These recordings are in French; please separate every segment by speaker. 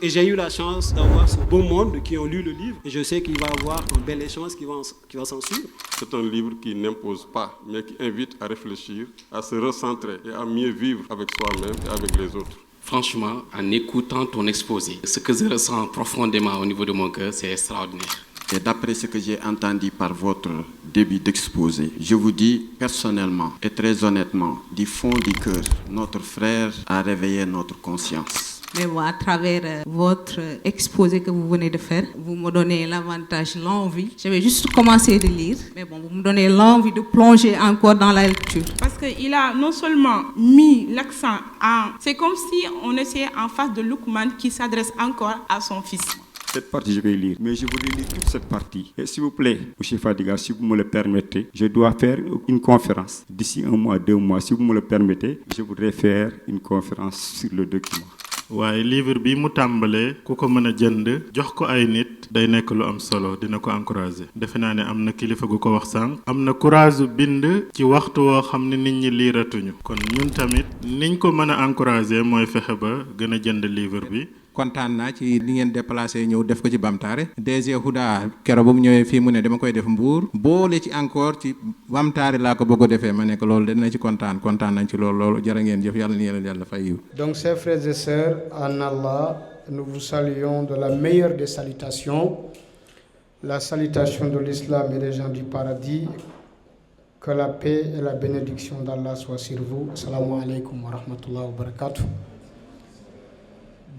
Speaker 1: Et j'ai eu la chance d'avoir ce beau monde qui ont lu le livre. Et je sais qu'il va y avoir un bel échange qui va s'en suivre.
Speaker 2: C'est un livre qui n'impose pas, mais qui invite à réfléchir, à se recentrer et à mieux vivre avec soi-même et avec les autres.
Speaker 3: Franchement, en écoutant ton exposé, ce que je ressens profondément au niveau de mon cœur, c'est extraordinaire.
Speaker 4: Et d'après ce que j'ai entendu par votre début d'exposé, je vous dis personnellement et très honnêtement, du fond du cœur, notre frère a réveillé notre conscience.
Speaker 5: Mais bon, à travers votre exposé que vous venez de faire, vous me donnez l'avantage, l'envie. Je vais juste commencer de lire, mais bon, vous me donnez l'envie de plonger encore dans la lecture.
Speaker 6: Parce qu'il a non seulement mis l'accent en... C'est comme si on était en face de Lukman qui s'adresse encore à son fils.
Speaker 7: Cette partie, je vais lire, mais je voudrais lire toute cette partie. Et s'il vous plaît, M. Fadiga, si vous me le permettez, je dois faire une conférence. D'ici 1 mois, 2 mois, si vous me le permettez, je voudrais faire une conférence sur le document.
Speaker 8: waaye livre bi mu tàmbalee ku ko mën a jënd jox ko ay nit day nekk lu am solo dina ko encourager defe naa ne am na kilifa gu ko wax sànq am na courage bind ci waxtu woo xam ne nit ñi liiratuñu kon ñun tamit niñ ko mën a encourager mooy fexe ba gën a jënd livre bi.
Speaker 9: kontaan naa ci li ngeen déplacé ñëw def ko ci Bamtare DG Houda keroog ba mu ñëwee fii mu ne dama koy def Mbour boole ci encore ci Bamtare laa ko bëgg a defee ma nekk loolu dina ci kontaan nañ ci loolu jërë ngeen jëf yàlla na yàlla fay yiw.
Speaker 10: Donc chers frères et sœurs en Allah, nous vous saluons de la meilleure des salutations, la salutation de l'islam et des gens du paradis. Que la paix et la bénédiction d'Allah soient sur vous. Assalamu alaikum wa rahmatullahi wa barakatuh.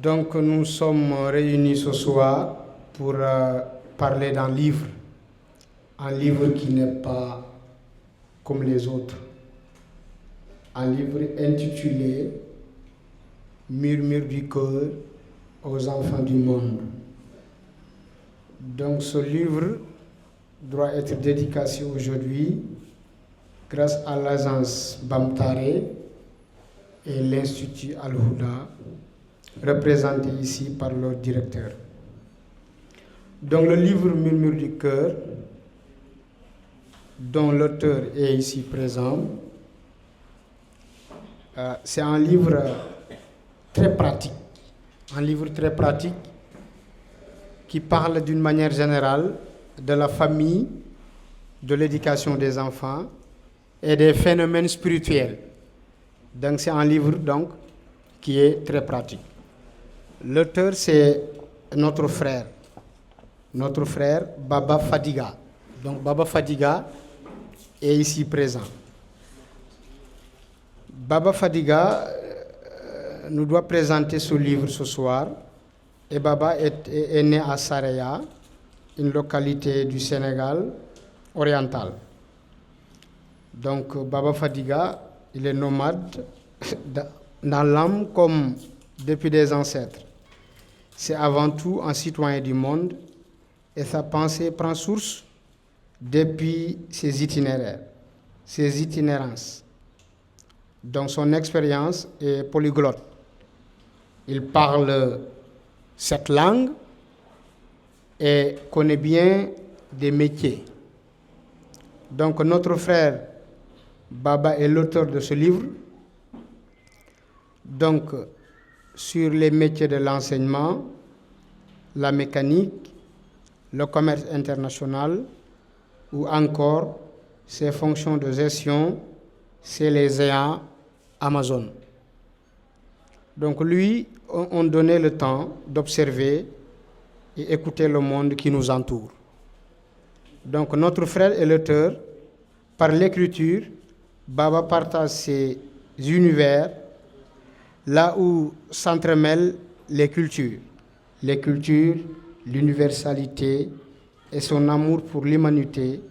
Speaker 10: Donc nous sommes réunis ce soir pour parler d'un livre. Un livre qui n'est pas comme les autres. Un livre intitulé Murmure du cœur aux enfants du monde. Donc ce livre doit être dédicacé aujourd'hui grâce à l'agence Bamtare et l'Institut Al-Houda, représenté ici par leur directeur. Donc le livre Murmure du cœur, dont l'auteur est ici présent, c'est un livre très pratique, qui parle d'une manière générale de la famille, de l'éducation des enfants et des phénomènes spirituels. Donc c'est un livre qui est très pratique. L'auteur, c'est notre frère Baba Fadiga. Donc Baba Fadiga est ici présent. Baba Fadiga nous doit présenter ce livre ce soir. Et Baba est né à Saraya, une localité du Sénégal oriental. Donc Baba Fadiga, il est nomade dans l'âme comme depuis des ancêtres. C'est avant tout un citoyen du monde et sa pensée prend source depuis ses itinéraires, ses itinérances. Donc son expérience est polyglotte. Il parle 7 langues et connaît bien des métiers. Donc notre frère Baba est l'auteur de ce livre. Donc sur les métiers de l'enseignement, la mécanique, le commerce international ou encore ses fonctions de gestion chez les géants Amazon. Donc lui, on donnait le temps d'observer et écouter le monde qui nous entoure. Donc notre frère est l'auteur. Par l'écriture, Baba partage ses univers là où s'entremêlent les cultures, l'universalité et son amour pour l'humanité.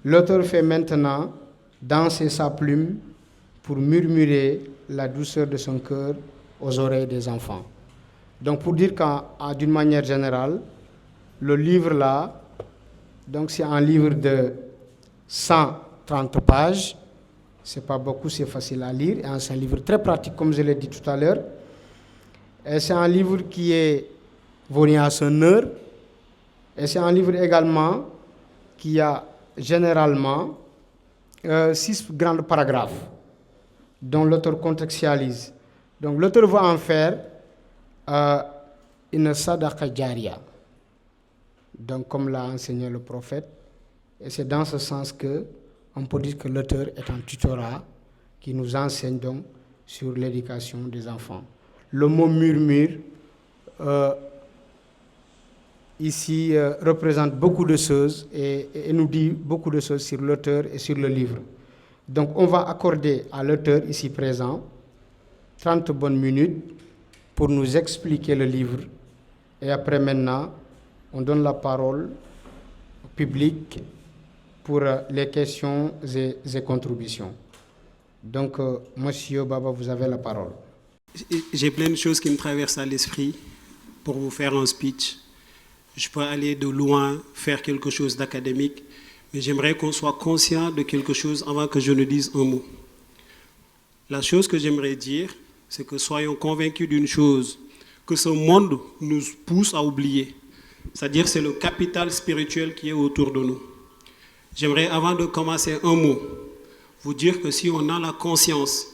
Speaker 10: L'auteur fait maintenant danser sa plume pour murmurer la douceur de son cœur aux oreilles des enfants. Donc pour dire d'une manière générale, le livre là, donc c'est un livre de 130 pages. C'est pas beaucoup, c'est facile à lire. Et c'est un livre très pratique, comme je l'ai dit tout à l'heure. Et c'est un livre qui est venu à son heure. Et c'est un livre également qui a généralement 6 grands paragraphes dont l'auteur contextualise. Donc l'auteur va en faire une sadaqa jariya. Donc, comme l'a enseigné le prophète, et c'est dans ce sens que on peut dire que l'auteur est un tutorat qui nous enseigne donc sur l'éducation des enfants. Le mot murmure ici représente beaucoup de choses et nous dit beaucoup de choses sur l'auteur et sur le livre. Donc on va accorder à l'auteur ici présent 30 bonnes minutes pour nous expliquer le livre. Et après maintenant, on donne la parole au public pour les questions et contributions. Donc, Monsieur Baba, vous avez la parole.
Speaker 1: J'ai plein de choses qui me traversent à l'esprit pour vous faire un speech. Je peux aller de loin, faire quelque chose d'académique, mais j'aimerais qu'on soit conscient de quelque chose avant que je ne dise un mot. La chose que j'aimerais dire, c'est que soyons convaincus d'une chose, que ce monde nous pousse à oublier. C'est-à-dire c'est le capital spirituel qui est autour de nous. J'aimerais, avant de commencer un mot, vous dire que si on a la conscience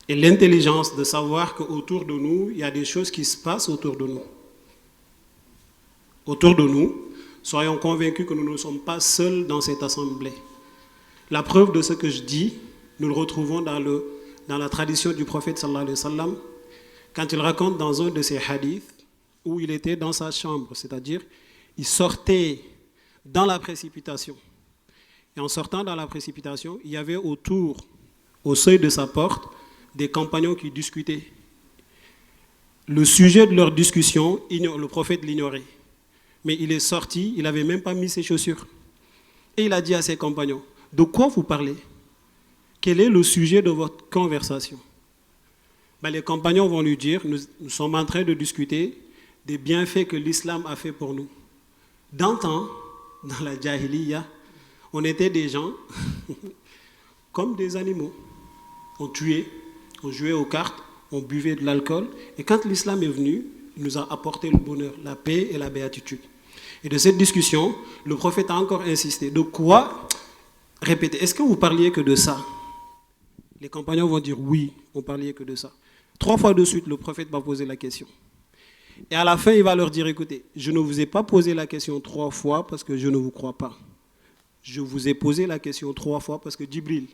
Speaker 1: et l'intelligence de savoir qu'autour de nous, il y a des choses qui se passent autour de nous. Autour de nous, soyons convaincus que nous ne sommes pas seuls dans cette assemblée. La preuve de ce que je dis, nous le retrouvons dans la tradition du prophète sallallahu alayhi wa sallam, quand il raconte dans un de ses hadiths où il était dans sa chambre, c'est-à-dire il sortait dans la précipitation. Et en sortant dans la précipitation, il y avait autour, au seuil de sa porte, des compagnons qui discutaient. Le sujet de leur discussion, le prophète l'ignorait. Mais il est sorti, il n'avait même pas mis ses chaussures. Et il a dit à ses compagnons, de quoi vous parlez? Quel est le sujet de votre conversation? Les compagnons vont lui dire, nous sommes en train de discuter des bienfaits que l'islam a fait pour nous. D'antan, dans la Jahiliya, on était des gens comme des animaux. On tuait, on jouait aux cartes, on buvait de l'alcool. Et quand l'islam est venu, il nous a apporté le bonheur, la paix et la béatitude. Et de cette discussion, le prophète a encore insisté. De quoi? Répétez, est-ce que vous parliez que de ça? Les compagnons vont dire oui, on parlait que de ça. 3 fois de suite, le prophète va poser la question. Et à la fin, il va leur dire, écoutez, je ne vous ai pas posé la question 3 fois parce que je ne vous crois pas. Je vous ai posé la question 3 fois parce que Djibril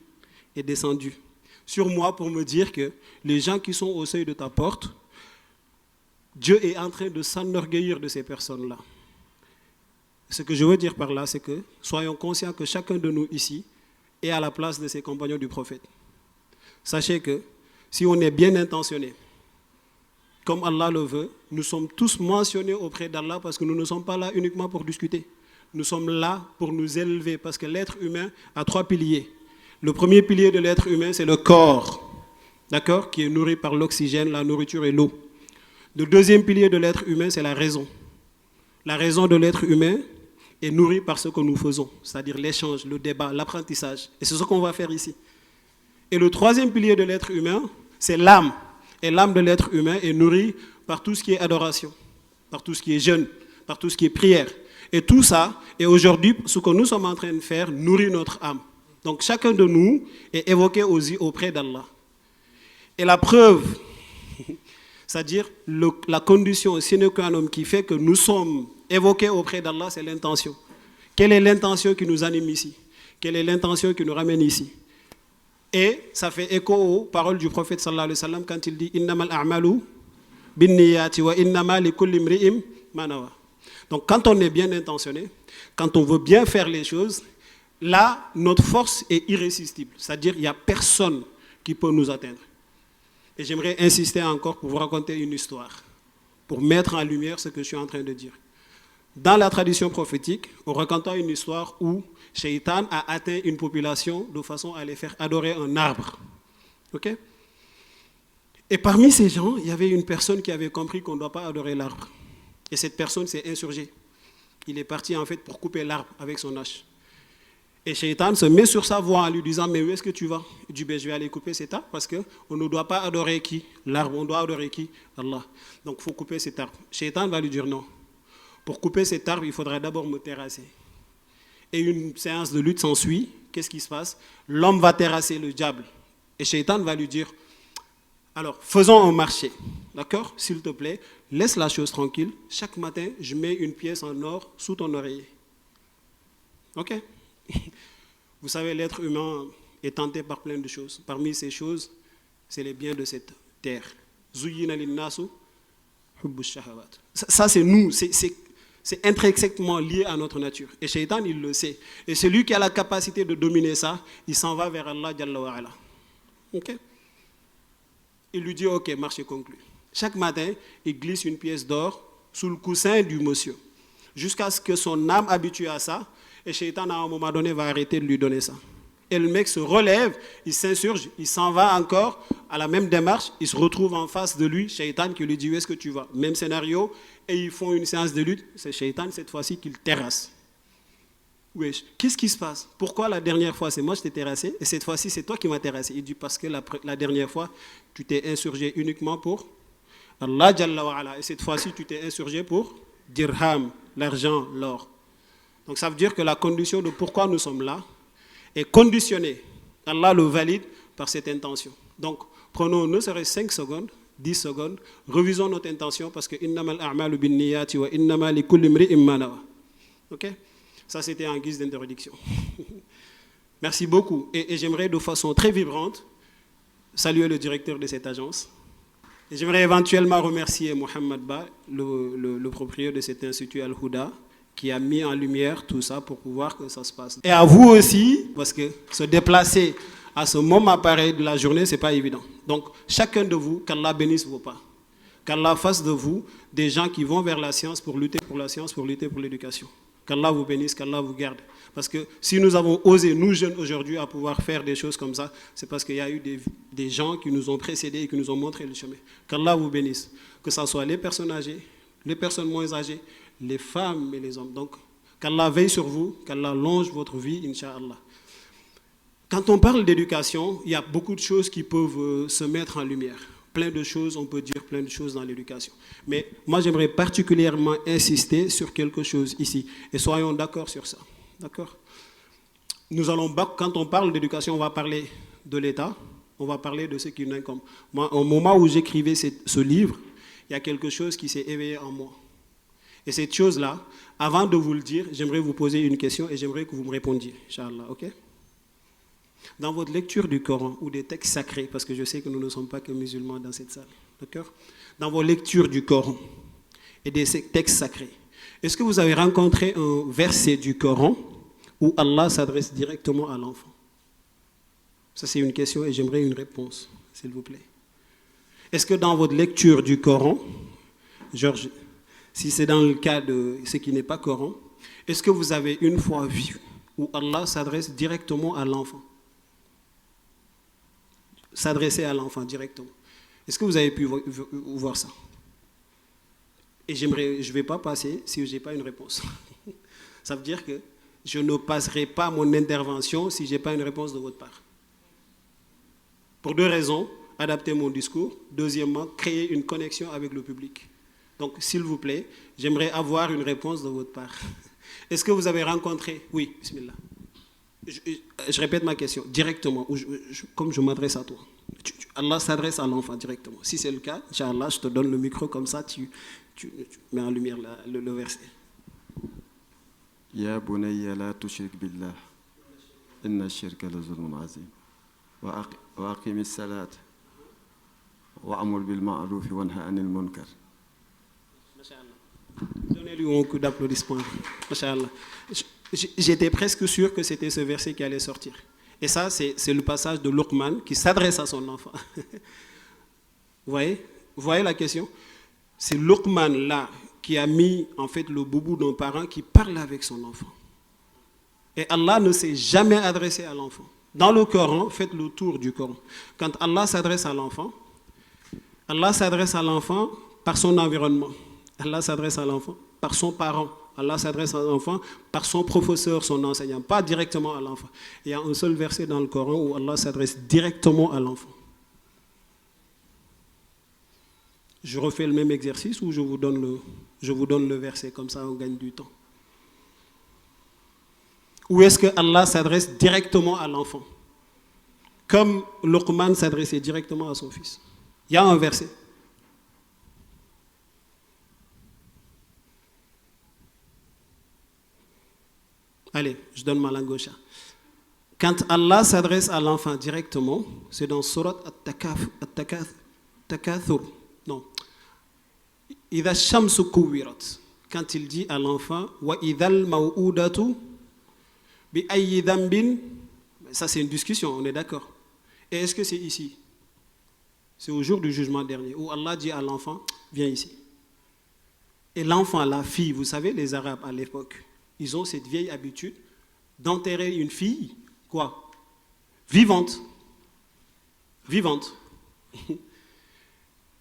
Speaker 1: est descendu sur moi pour me dire que les gens qui sont au seuil de ta porte, Dieu est en train de s'enorgueillir de ces personnes-là. Ce que je veux dire par là, c'est que soyons conscients que chacun de nous ici est à la place de ses compagnons du prophète. Sachez que si on est bien intentionné, comme Allah le veut, nous sommes tous mentionnés auprès d'Allah parce que nous ne sommes pas là uniquement pour discuter. Nous sommes là pour nous élever parce que l'être humain a 3 piliers. Le premier pilier de l'être humain, c'est le corps, d'accord, qui est nourri par l'oxygène, la nourriture et l'eau. Le deuxième pilier de l'être humain, c'est la raison. La raison de l'être humain est nourrie par ce que nous faisons, c'est-à-dire l'échange, le débat, l'apprentissage. Et c'est ce qu'on va faire ici. Et le troisième pilier de l'être humain, c'est l'âme. Et l'âme de l'être humain est nourrie par tout ce qui est adoration, par tout ce qui est jeûne, par tout ce qui est prière. Et tout ça, et aujourd'hui, ce que nous sommes en train de faire, nourrit notre âme. Donc chacun de nous est évoqué aussi auprès d'Allah. Et la preuve, c'est-à-dire la condition sine qua non qui fait que nous sommes évoqués auprès d'Allah, c'est l'intention. Quelle est l'intention qui nous anime ici? Quelle est l'intention qui nous ramène ici? Et ça fait écho aux paroles du prophète sallallahu alayhi wa sallam quand il dit « Innamal a'malu binniyati wa innama likulli imri'in ma nawa ». Donc quand on est bien intentionné, quand on veut bien faire les choses, là, notre force est irrésistible. C'est-à-dire qu'il n'y a personne qui peut nous atteindre. Et j'aimerais insister encore pour vous raconter une histoire, pour mettre en lumière ce que je suis en train de dire. Dans la tradition prophétique, on raconte une histoire où Shaitan a atteint une population de façon à les faire adorer un arbre. Ok? Et parmi ces gens, il y avait une personne qui avait compris qu'on ne doit pas adorer l'arbre. Et cette personne s'est insurgée. Il est parti en fait pour couper l'arbre avec son hache. Et Shaitan se met sur sa voie en lui disant « Mais où est-ce que tu vas ?» Il dit « Je vais aller couper cet arbre parce qu'on ne doit pas adorer qui? L'arbre, on doit adorer qui? Allah. Donc il faut couper cet arbre. » Shaitan va lui dire « Non. Pour couper cet arbre, il faudra d'abord me terrasser. » Et une séance de lutte s'ensuit. Qu'est-ce qui se passe? L'homme va terrasser le diable. Et Shaitan va lui dire « Alors, faisons un marché, d'accord? S'il te plaît, laisse la chose tranquille. Chaque matin, je mets une pièce en or sous ton oreiller. Ok? Vous savez, l'être humain est tenté par plein de choses. Parmi ces choses, c'est les biens de cette terre. Zuyina linnasu hubbu shahawat. Ça, c'est nous, c'est intrinsèquement lié à notre nature. Et Shaitan, il le sait. Et celui qui a la capacité de dominer ça, il s'en va vers Allah Jalla wa Ala. Ok? Il lui dit, ok, marché conclu. Chaque matin, il glisse une pièce d'or sous le coussin du monsieur, jusqu'à ce que son âme habitue à ça, et Shaitan, à un moment donné, va arrêter de lui donner ça. Et le mec se relève, il s'insurge, il s'en va encore à la même démarche, il se retrouve en face de lui, Shaitan qui lui dit, où est-ce que tu vas? Même scénario, et ils font une séance de lutte, c'est Shaitan cette fois-ci qui le terrasse. Wesh, qu'est-ce qui se passe? Pourquoi la dernière fois c'est moi je t'ai terrassé et cette fois-ci c'est toi qui m'as terrassé? Il dit parce que la dernière fois tu t'es insurgé uniquement pour Allah Jalla wa Ala et cette fois-ci tu t'es insurgé pour dirham, l'argent, l'or. Donc ça veut dire que la condition de pourquoi nous sommes là est conditionnée. Allah le valide par cette intention. Donc prenons ne serait-ce 5 secondes, 10 secondes, revisons notre intention parce que innamal a'malu binniyati wa innama likulli imri'in ma nawa. OK? Ça, c'était en guise d'introduction. Merci beaucoup. Et j'aimerais de façon très vibrante saluer le directeur de cette agence. Et j'aimerais éventuellement remercier Mohamed Ba, le propriétaire de cet institut Al-Huda, qui a mis en lumière tout ça pour pouvoir que ça se passe. Et à vous aussi, parce que se déplacer à ce moment pareil de la journée, ce n'est pas évident. Donc, chacun de vous, qu'Allah bénisse vos pas. Qu'Allah fasse de vous des gens qui vont vers la science pour lutter pour la science, pour lutter pour l'éducation. Qu'Allah vous bénisse, qu'Allah vous garde. Parce que si nous avons osé, nous jeunes aujourd'hui, à pouvoir faire des choses comme ça, c'est parce qu'il y a eu des gens qui nous ont précédés et qui nous ont montré le chemin. Qu'Allah vous bénisse. Que ce soit les personnes âgées, les personnes moins âgées, les femmes et les hommes. Donc, qu'Allah veille sur vous, qu'Allah longe votre vie, Inch'Allah. Quand on parle d'éducation, il y a beaucoup de choses qui peuvent se mettre en lumière. Plein de choses, on peut dire plein de choses dans l'éducation. Mais moi, j'aimerais particulièrement insister sur quelque chose ici. Et soyons d'accord sur ça. D'accord? Quand on parle d'éducation, on va parler de l'État, on va parler de ce qui nous incombe. Moi, au moment où j'écrivais ce livre, il y a quelque chose qui s'est éveillé en moi. Et cette chose-là, avant de vous le dire, j'aimerais vous poser une question et j'aimerais que vous me répondiez. Inch'Allah, ok? Dans votre lecture du Coran ou des textes sacrés, parce que je sais que nous ne sommes pas que musulmans dans cette salle, d'accord? Dans vos lectures du Coran et des textes sacrés, est-ce que vous avez rencontré un verset du Coran où Allah s'adresse directement à l'enfant? Ça, c'est une question et j'aimerais une réponse, s'il vous plaît. Est-ce que dans votre lecture du Coran, Georges, si c'est dans le cas de ce qui n'est pas Coran, est-ce que vous avez une fois vu où Allah s'adresse directement à l'enfant? S'adresser à l'enfant directement. Est-ce que vous avez pu voir ça? Et je ne vais pas passer si je n'ai pas une réponse. Ça veut dire que je ne passerai pas mon intervention si je n'ai pas une réponse de votre part. Pour 2 raisons, adapter mon discours. Deuxièmement, créer une connexion avec le public. Donc, s'il vous plaît, j'aimerais avoir une réponse de votre part. Est-ce que vous avez rencontré... Oui, bismillah. Je répète ma question directement, comme je m'adresse à toi. Allah s'adresse à l'enfant directement. Si c'est le cas, Inch'Allah, je te donne le micro comme ça, tu mets en lumière le verset.
Speaker 4: Ya bunayya la tushrik billah, inna ash-shirka la zulmun azim. Wa aqim as-salat, wa amur bil ma'ruf wa nha 'anil munkar.
Speaker 1: Donnez-lui un coup d'applaudissement. Masha'Allah. J'étais presque sûr que c'était ce verset qui allait sortir. Et ça, c'est le passage de Luqman qui s'adresse à son enfant. Vous voyez la question? C'est Luqman là qui a mis en fait le boubou d'un parent qui parle avec son enfant. Et Allah ne s'est jamais adressé à l'enfant. Dans le Coran, faites le tour du Coran. Quand Allah s'adresse à l'enfant par son environnement. Allah s'adresse à l'enfant par son parent. Allah s'adresse à l'enfant par son professeur, son enseignant, pas directement à l'enfant. Il y a un seul verset dans le Coran où Allah s'adresse directement à l'enfant. Je refais le même exercice ou je vous donne le verset, comme ça on gagne du temps. Où est-ce que Allah s'adresse directement à l'enfant? Comme Luqman s'adressait directement à son fils. Il y a un verset. Allez, je donne ma langue au chat. Quand Allah s'adresse à l'enfant directement, c'est dans Surat At-Takathur. Non. Idha shamsu kuwirat. Quand il dit à l'enfant, wa idhal maw'udatu bi ayyi dhanbin. Ça, c'est une discussion, on est d'accord. Et est-ce que c'est ici? C'est au jour du jugement dernier, où Allah dit à l'enfant, viens ici. Et l'enfant, la fille, vous savez, les Arabes à l'époque, ils ont cette vieille habitude d'enterrer une fille, quoi? Vivante. Vivante.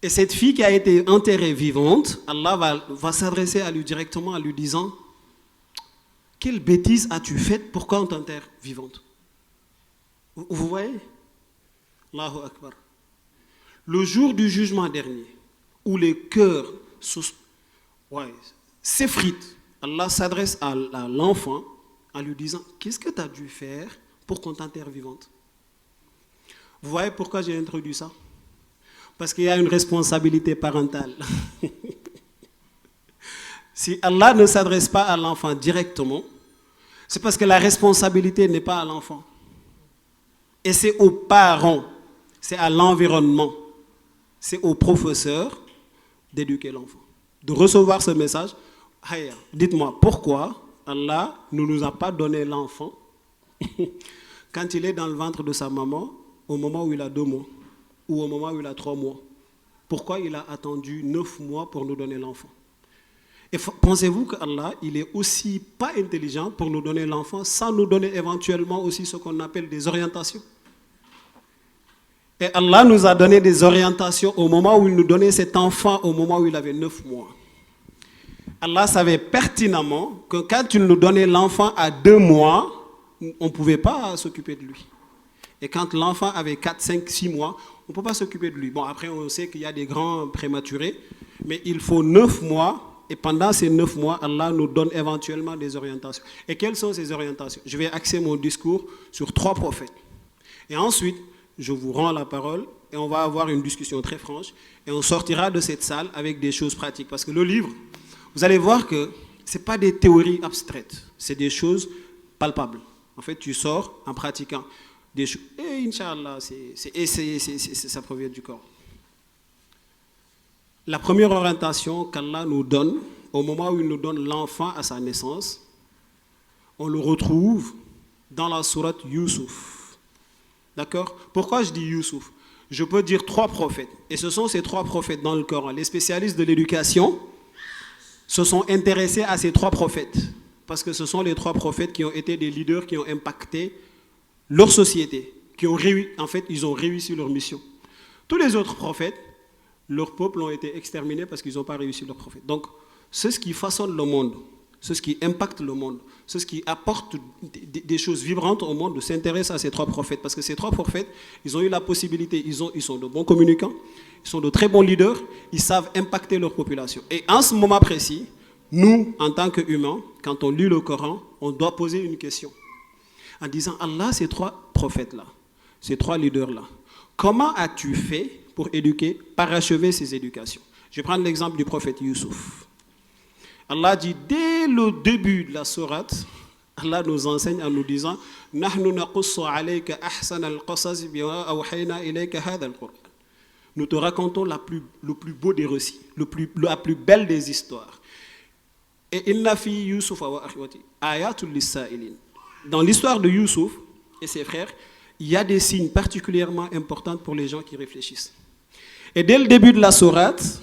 Speaker 1: Et cette fille qui a été enterrée vivante, Allah va s'adresser à lui directement en lui disant, quelle bêtise as-tu faite? Pourquoi on t'enterre vivante? Vous voyez? Allahu Akbar. Le jour du jugement dernier, où les cœurs s'effritent, Allah s'adresse à l'enfant en lui disant, qu'est-ce que tu as dû faire pour qu'on t'enterre vivante? Vous voyez pourquoi j'ai introduit ça? Parce qu'il y a une responsabilité parentale. Si Allah ne s'adresse pas à l'enfant directement, c'est parce que la responsabilité n'est pas à l'enfant. Et c'est aux parents, c'est à l'environnement, c'est aux professeurs d'éduquer l'enfant, de recevoir ce message. Dites-moi, pourquoi Allah ne nous a pas donné l'enfant quand il est dans le ventre de sa maman au moment où il a 2 mois ou au moment où il a 3 mois? Pourquoi il a attendu 9 mois pour nous donner l'enfant? Et pensez-vous qu'Allah, il est aussi pas intelligent pour nous donner l'enfant sans nous donner éventuellement aussi ce qu'on appelle des orientations? Et Allah nous a donné des orientations au moment où il nous donnait cet enfant, au moment où il avait 9 mois. Allah savait pertinemment que quand il nous donnait l'enfant à 2 mois, on ne pouvait pas s'occuper de lui. Et quand l'enfant avait 4, 5, 6 mois, on ne peut pas s'occuper de lui. Bon, après, on sait qu'il y a des grands prématurés, mais il faut 9 mois. Et pendant ces 9 mois, Allah nous donne éventuellement des orientations. Et quelles sont ces orientations? Je vais axer mon discours sur 3 prophètes. Et ensuite, je vous rends la parole et on va avoir une discussion très franche. Et on sortira de cette salle avec des choses pratiques. Parce que le livre, vous allez voir que ce n'est pas des théories abstraites. C'est des choses palpables. En fait, tu sors en pratiquant des choses. Et Inch'Allah, ça provient du corps. La première orientation qu'Allah nous donne, au moment où il nous donne l'enfant à sa naissance, on le retrouve dans la sourate Youssouf. D'accord? Pourquoi je dis Youssouf? Je peux dire 3 prophètes. Et ce sont ces 3 prophètes dans le Coran. Les spécialistes de l'éducation se sont intéressés à ces 3 prophètes. Parce que ce sont les 3 prophètes qui ont été des leaders qui ont impacté leur société. En fait, ils ont réussi leur mission. Tous les autres prophètes, leurs peuples ont été exterminés parce qu'ils n'ont pas réussi leur prophète. Donc, c'est ce qui façonne le monde, c'est ce qui impacte le monde, c'est ce qui apporte des choses vibrantes au monde, de s'intéresser à ces 3 prophètes. Parce que ces 3 prophètes, ils ont eu la possibilité, ils sont de bons communicants, ils sont de très bons leaders, ils savent impacter leur population. Et en ce moment précis, nous, en tant qu'humains, quand on lit le Coran, on doit poser une question. En disant, Allah, ces 3 prophètes-là, ces 3 leaders-là, comment as-tu fait pour éduquer, parachever ces éducations? Je vais prendre l'exemple du prophète Youssouf. Allah dit, dès le début de la sourate, Allah nous enseigne en nous disant, nous te racontons le plus beau des récits, la plus belle des histoires. Et dans l'histoire de Youssouf et ses frères, il y a des signes particulièrement importants pour les gens qui réfléchissent. Et dès le début de la sourate,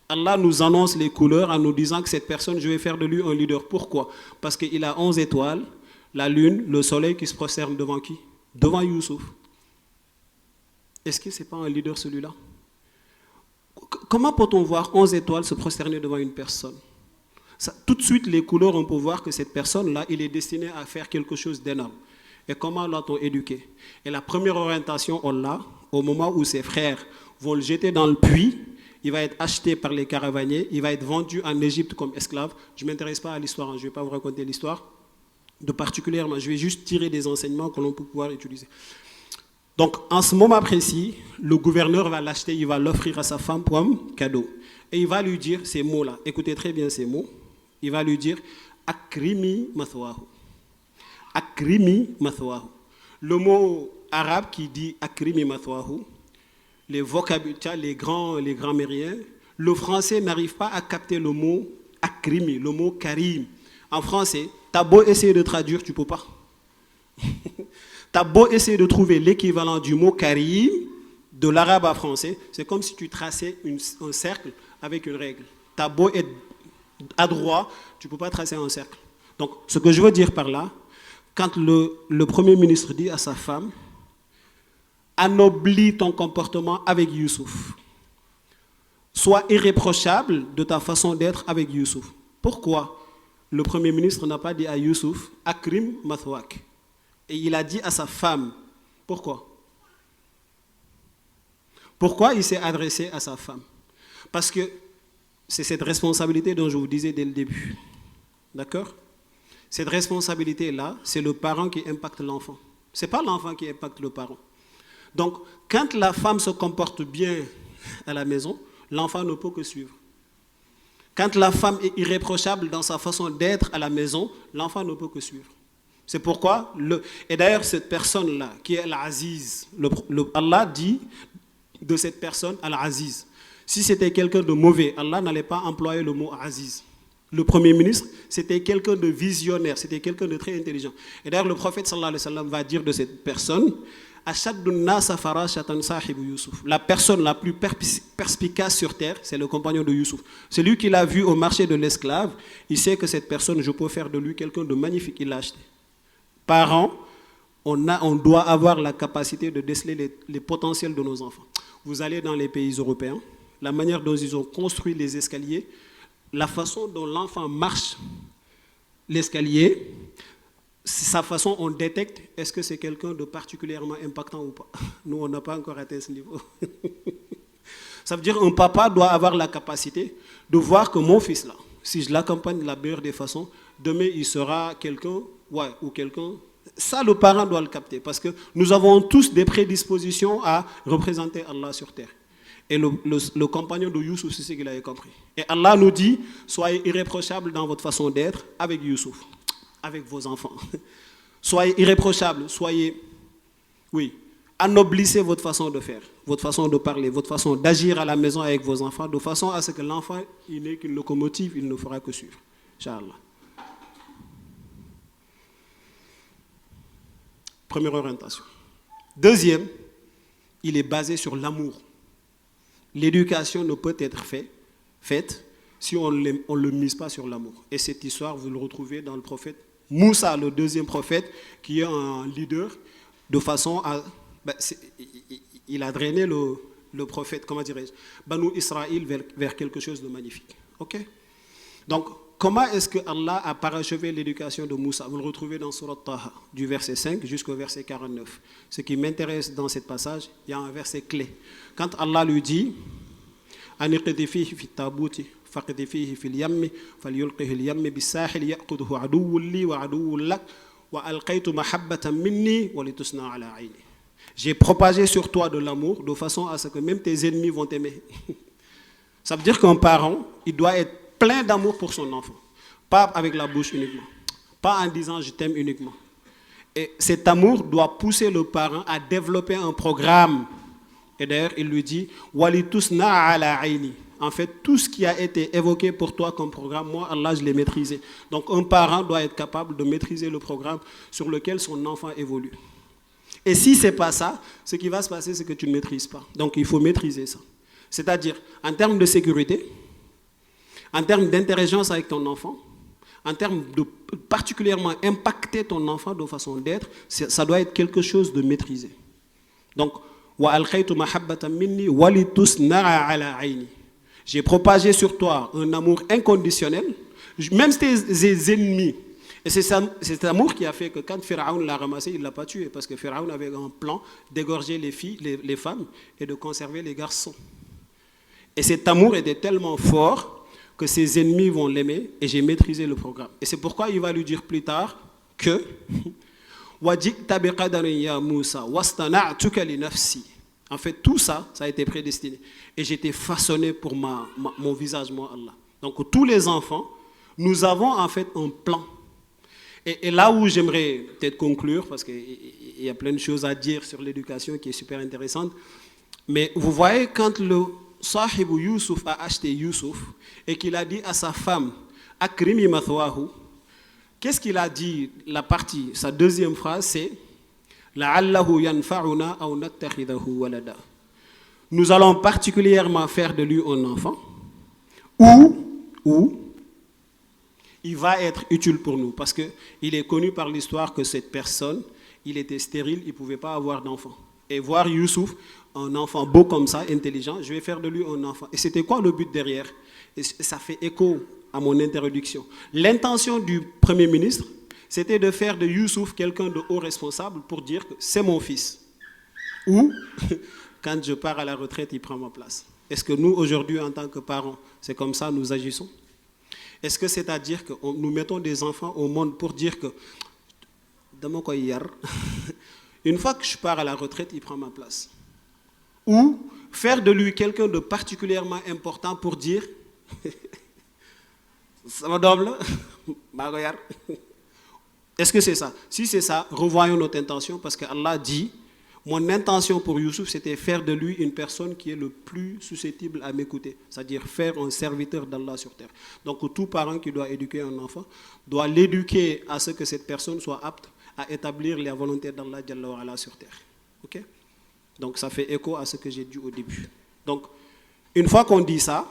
Speaker 1: Allah nous annonce les couleurs en nous disant que cette personne, je vais faire de lui un leader. Pourquoi? Parce qu'il a 11 étoiles, la lune, le soleil qui se prosterne devant qui? Devant Youssouf. Est-ce que ce n'est pas un leader celui-là? Comment peut-on voir 11 étoiles se prosterner devant une personne? Tout de suite, les couleurs, on peut voir que cette personne-là, il est destiné à faire quelque chose d'énorme. Et comment l'a-t-on éduqué? Et la première orientation, on l'a, au moment où ses frères vont le jeter dans le puits, il va être acheté par les caravaniers, il va être vendu en Égypte comme esclave. Je ne m'intéresse pas à l'histoire, je ne vais pas vous raconter l'histoire de particulièrement, je vais juste tirer des enseignements que l'on peut pouvoir utiliser. Donc, en ce moment précis, le gouverneur va l'acheter, il va l'offrir à sa femme comme cadeau. Et il va lui dire ces mots-là. Écoutez très bien ces mots. Il va lui dire « Akrimi mathwahu ». « Akrimi mathwahu ». Le mot arabe qui dit « Akrimi mathwahu », les vocabulaires, les grammairiens, le français n'arrive pas à capter le mot « Akrimi », le mot « karim ». En français, tu as beau essayer de traduire, tu ne peux pas. Tu as beau essayer de trouver l'équivalent du mot karim de l'arabe à français, c'est comme si tu traçais un cercle avec une règle. Tu as beau être adroit, tu ne peux pas tracer un cercle. Donc, ce que je veux dire par là, quand le Premier ministre dit à sa femme, anoblis ton comportement avec Youssouf. Sois irréprochable de ta façon d'être avec Youssouf. Pourquoi le Premier ministre n'a pas dit à Youssouf, Akrim mathwak? Et il a dit à sa femme. Pourquoi? Pourquoi il s'est adressé à sa femme? Parce que c'est cette responsabilité dont je vous disais dès le début. D'accord? Cette responsabilité-là, c'est le parent qui impacte l'enfant. Ce n'est pas l'enfant qui impacte le parent. Donc, quand la femme se comporte bien à la maison, l'enfant ne peut que suivre. Quand la femme est irréprochable dans sa façon d'être à la maison, l'enfant ne peut que suivre. C'est pourquoi, et d'ailleurs cette personne-là, qui est Al-Aziz, Allah dit de cette personne Al-Aziz. Si c'était quelqu'un de mauvais, Allah n'allait pas employer le mot Aziz. Le Premier ministre, c'était quelqu'un de visionnaire, c'était quelqu'un de très intelligent. Et d'ailleurs le prophète sallallahu alayhi wa sallam va dire de cette personne, la personne la plus perspicace sur terre, c'est le compagnon de Youssouf. Celui qui l'a vu au marché de l'esclave, il sait que cette personne, je peux faire de lui quelqu'un de magnifique, il l'a acheté. Parents, on doit avoir la capacité de déceler les potentiels de nos enfants. Vous allez dans les pays européens, la manière dont ils ont construit les escaliers, la façon dont l'enfant marche l'escalier, sa façon, on détecte, est-ce que c'est quelqu'un de particulièrement impactant ou pas? Nous, on n'a pas encore atteint ce niveau. Ça veut dire qu'un papa doit avoir la capacité de voir que mon fils, là, si je l'accompagne de la meilleure des façons, demain, il sera quelqu'un, ou quelqu'un. Ça, le parent doit le capter, parce que nous avons tous des prédispositions à représenter Allah sur terre. Et le compagnon de Youssouf, c'est ce qu'il avait compris. Et Allah nous dit, soyez irréprochables dans votre façon d'être avec Youssouf, avec vos enfants. Soyez irréprochables, anoblissez votre façon de faire, votre façon de parler, votre façon d'agir à la maison avec vos enfants, de façon à ce que l'enfant, il n'est qu'une locomotive, il ne fera que suivre. Inch'Allah. Première orientation. Deuxième, il est basé sur l'amour. L'éducation ne peut être faite si on ne le mise pas sur l'amour. Et cette histoire, vous le retrouvez dans le prophète Moussa, le deuxième prophète, qui est un leader, de façon à... il a drainé le prophète, comment dirais-je, Banu Israël vers quelque chose de magnifique. Ok? Donc, comment est-ce que Allah a parachevé l'éducation de Moussa? Vous le retrouvez dans Surat Taha, du verset 5 jusqu'au verset 49. Ce qui m'intéresse dans ce passage, il y a un verset clé. Quand Allah lui dit « Aniqdi fihi fi tabuti, faqdi fihi fil yammi, falyulqihi al yammi bis-sahil ya'khudhu aduwwun li wa aduwwun lak, wa alqaytu mahabbatan minni wa litusna ala ayni. » J'ai propagé sur toi de l'amour de façon à ce que même tes ennemis vont t'aimer. Ça veut dire qu'un parent, il doit être plein d'amour pour son enfant. Pas avec la bouche uniquement. Pas en disant « je t'aime » uniquement. Et cet amour doit pousser le parent à développer un programme. Et d'ailleurs, il lui dit « Walitusna ala ayni ». En fait, tout ce qui a été évoqué pour toi comme programme, moi, Allah, je l'ai maîtrisé. Donc, un parent doit être capable de maîtriser le programme sur lequel son enfant évolue. Et si ce n'est pas ça, ce qui va se passer, c'est que tu ne maîtrises pas. Donc, il faut maîtriser ça. C'est-à-dire, en termes de sécurité, en termes d'intelligence avec ton enfant, en termes de particulièrement impacter ton enfant de façon d'être, ça doit être quelque chose de maîtrisé. Donc, j'ai propagé sur toi un amour inconditionnel, même tes ennemis. Et c'est cet amour qui a fait que quand Pharaon l'a ramassé, il ne l'a pas tué, parce que Pharaon avait un plan d'égorger les filles, les femmes, et de conserver les garçons. Et cet amour était tellement fort que ses ennemis vont l'aimer, et j'ai maîtrisé le programme. Et c'est pourquoi il va lui dire plus tard que وَجِئْتَ بِقَدَرٍ يَا مُوسَى وَاسْتَنَعْتُكَ لِنَفْسِي. En fait, tout ça, ça a été prédestiné. Et j'étais façonné pour mon visage, moi, Allah. Donc, tous les enfants, nous avons en fait un plan. Et là où j'aimerais peut-être conclure, parce qu'il y a plein de choses à dire sur l'éducation qui est super intéressante, mais vous voyez, quand le Sahib Youssouf a acheté Youssouf et qu'il a dit à sa femme, Akrimi mathwahu, qu'est-ce qu'il a dit? Sa deuxième phrase, c'est La'allahu yanfa'una aw nattakhidahu walada. Nous allons particulièrement faire de lui un enfant, ou il va être utile pour nous, parce qu'il est connu par l'histoire que cette personne, il était stérile, il ne pouvait pas avoir d'enfant. Et voir Youssouf, un enfant beau comme ça, intelligent, je vais faire de lui un enfant. Et c'était quoi le but derrière? Et ça fait écho à mon introduction. L'intention du Premier ministre, c'était de faire de Youssouf quelqu'un de haut responsable pour dire que c'est mon fils. Ou, quand je pars à la retraite, il prend ma place. Est-ce que nous, aujourd'hui, en tant que parents, c'est comme ça nous agissons? Est-ce que c'est-à-dire que nous mettons des enfants au monde pour dire que une fois que je pars à la retraite, il prend ma place? Ou faire de lui quelqu'un de particulièrement important pour dire ça me double, est-ce que c'est ça? Si c'est ça, revoyons notre intention, parce que Allah dit, mon intention pour Youssouf, c'était faire de lui une personne qui est le plus susceptible à m'écouter, c'est-à-dire faire un serviteur d'Allah sur terre. Donc tout parent qui doit éduquer un enfant doit l'éduquer à ce que cette personne soit apte à établir la volonté d'Allah Jalla wa Ala sur terre. Ok? Donc ça fait écho à ce que j'ai dit au début. Donc une fois qu'on dit ça,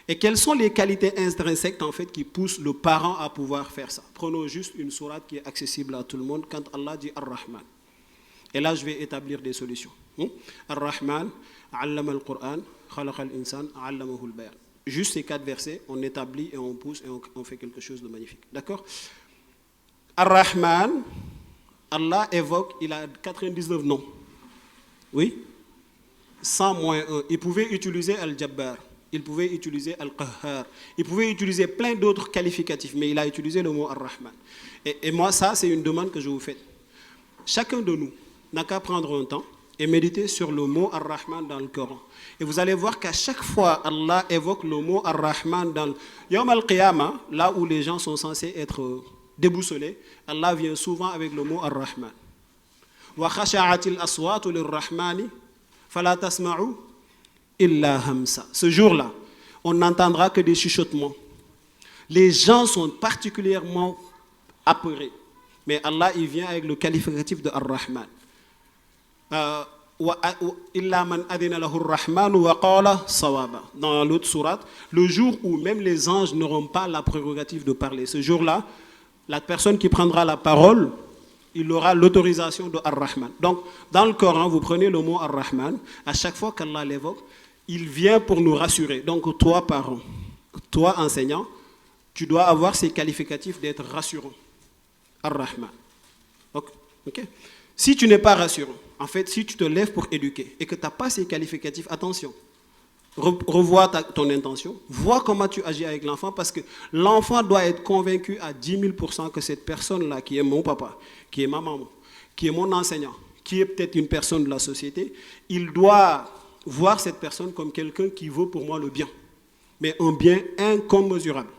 Speaker 1: et quelles sont les qualités intrinsèques en fait qui poussent le parent à pouvoir faire ça? Prenons juste une sourate qui est accessible à tout le monde quand Allah dit Ar-Rahman. Et là je vais établir des solutions. Ar-Rahman, Allama al-Qur'an, Khalaqa al-Insan, Allamahu al-Bayan. Juste ces 4 versets, on établit et on pousse et on fait quelque chose de magnifique. D'accord? Ar-Rahman, Allah évoque, il a 99 noms. Oui? 100 moins 1. Il pouvait utiliser Al-Jabbar. Il pouvait utiliser Al-Qahhar, il pouvait utiliser plein d'autres qualificatifs, mais il a utilisé le mot Ar-Rahman. Et moi, ça, c'est une demande que je vous fais. Chacun de nous n'a qu'à prendre un temps et méditer sur le mot Ar-Rahman dans le Coran. Et vous allez voir qu'à chaque fois, Allah évoque le mot Ar-Rahman dans le Yawm al-Qiyamah, là où les gens sont censés être déboussolés, Allah vient souvent avec le mot Ar-Rahman. Wa khasha'atil aswatu lir-Rahmani fala tasma'u illa hamsa. Ce jour-là, on n'entendra que des chuchotements. Les gens sont particulièrement apeurés. Mais Allah, il vient avec le qualificatif de Ar-Rahman. Illa man adina lahu ar-Rahman wa qala sawaba. Dans l'autre sourate, le jour où même les anges n'auront pas la prérogative de parler. Ce jour-là, la personne qui prendra la parole, il aura l'autorisation de Ar-Rahman. Donc, dans le Coran, vous prenez le mot Ar-Rahman, à chaque fois qu'Allah l'évoque, il vient pour nous rassurer. Donc, toi, parent, toi, enseignant, tu dois avoir ces qualificatifs d'être rassurant. Ar-Rahman. Okay. Si tu n'es pas rassurant, en fait, si tu te lèves pour éduquer et que tu n'as pas ces qualificatifs, attention, revois ton intention, vois comment tu agis avec l'enfant, parce que l'enfant doit être convaincu à 10 000% que cette personne-là, qui est mon papa, qui est ma maman, qui est mon enseignant, qui est peut-être une personne de la société, il doit voir cette personne comme quelqu'un qui vaut pour moi le bien, mais un bien incommensurable.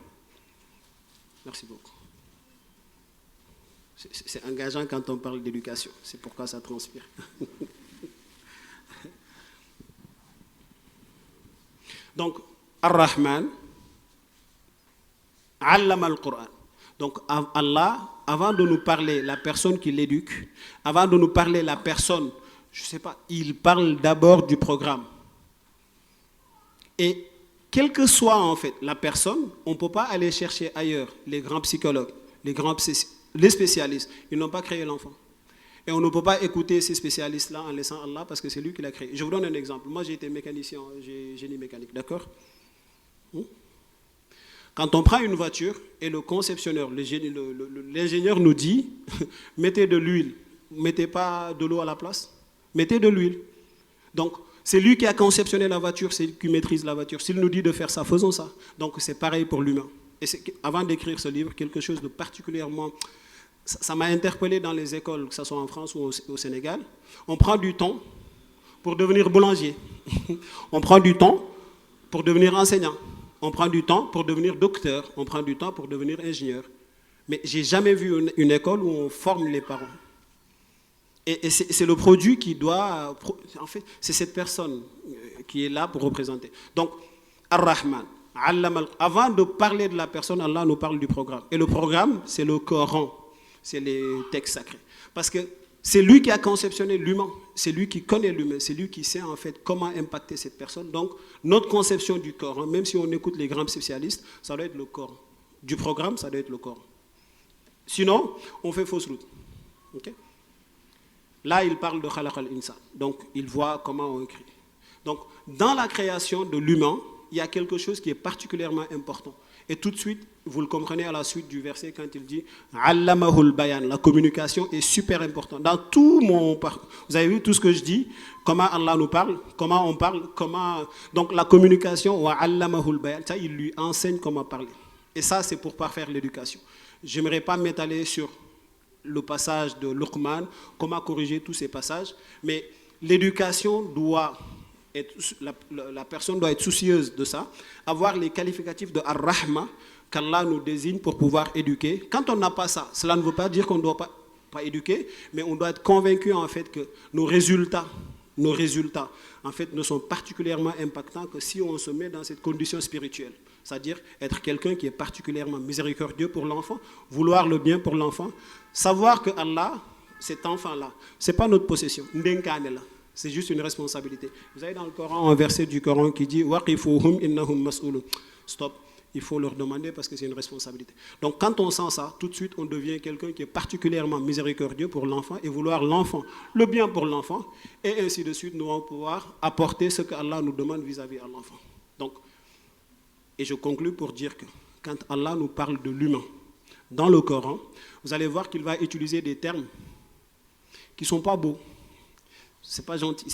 Speaker 1: Merci beaucoup. C'est engageant quand on parle d'éducation, c'est pourquoi ça transpire. Donc, Ar-Rahman, Allama al-Qur'an. Donc, Allah, avant de nous parler la personne qui l'éduque, avant de nous parler la personne, je ne sais pas, il parle d'abord du programme. Et quelle que soit en fait la personne, on ne peut pas aller chercher ailleurs les grands psychologues, les spécialistes. Ils n'ont pas créé l'enfant. Et on ne peut pas écouter ces spécialistes-là en laissant Allah parce que c'est lui qui l'a créé. Je vous donne un exemple. Moi, j'ai été mécanicien, j'ai génie mécanique, d'accord? Quand on prend une voiture et le conceptionneur, l'ingénieur nous dit mettez de l'huile, mettez pas de l'eau à la place, mettez de l'huile. Donc, c'est lui qui a conceptionné la voiture, c'est lui qui maîtrise la voiture. S'il nous dit de faire ça, faisons ça. Donc, c'est pareil pour l'humain. Et avant d'écrire ce livre, quelque chose de particulièrement ça m'a interpellé dans les écoles, que ce soit en France ou au Sénégal. On prend du temps pour devenir boulanger. On prend du temps pour devenir enseignant. On prend du temps pour devenir docteur. On prend du temps pour devenir ingénieur. Mais je n'ai jamais vu une école où on forme les parents. Et c'est le produit qui doit... En fait, c'est cette personne qui est là pour représenter. Donc, Ar-Rahman. Avant de parler de la personne, Allah nous parle du programme. Et le programme, c'est le Coran. C'est les textes sacrés. Parce que c'est lui qui a conceptionné l'humain. C'est lui qui connaît l'humain. C'est lui qui sait en fait comment impacter cette personne. Donc, notre conception du Coran, même si on écoute les grands spécialistes, ça doit être le Coran. Du programme, ça doit être le Coran. Sinon, on fait fausse route. Okay? Là, il parle de Khalaq al-Insan. Donc, il voit comment on crée. Donc, dans la création de l'humain, il y a quelque chose qui est particulièrement important. Et tout de suite, vous le comprenez à la suite du verset quand il dit « Allamahul bayan ». La communication est super importante. Dans tout mon parcours, vous avez vu tout ce que je dis, comment Allah nous parle, comment on parle, comment... Donc, la communication, « Wa allamahul bayan », ça, il lui enseigne comment parler. Et ça, c'est pour parfaire l'éducation. Je n'aimerais pas m'étaler sur le passage de Luqman, comment corriger tous ces passages, mais l'éducation doit être, la personne doit être soucieuse de ça, avoir les qualificatifs de Ar-Rahma qu'Allah nous désigne pour pouvoir éduquer. Quand on n'a pas ça, cela ne veut pas dire qu'on ne doit pas éduquer, mais on doit être convaincu en fait que nos résultats en fait ne sont particulièrement impactants que si on se met dans cette condition spirituelle. C'est-à-dire être quelqu'un qui est particulièrement miséricordieux pour l'enfant, vouloir le bien pour l'enfant, savoir que Allah, cet enfant-là, ce n'est pas notre possession, c'est juste une responsabilité. Vous avez dans le Coran un verset du Coran qui dit « Waqifuhum innahum mas'ulun ». Stop, il faut leur demander parce que c'est une responsabilité. Donc quand on sent ça, tout de suite on devient quelqu'un qui est particulièrement miséricordieux pour l'enfant et vouloir l'enfant, le bien pour l'enfant, et ainsi de suite nous allons pouvoir apporter ce que Allah nous demande vis-à-vis à l'enfant. Donc, et je conclue pour dire que quand Allah nous parle de l'humain dans le Coran, vous allez voir qu'il va utiliser des termes qui ne sont pas beaux. C'est pas gentil.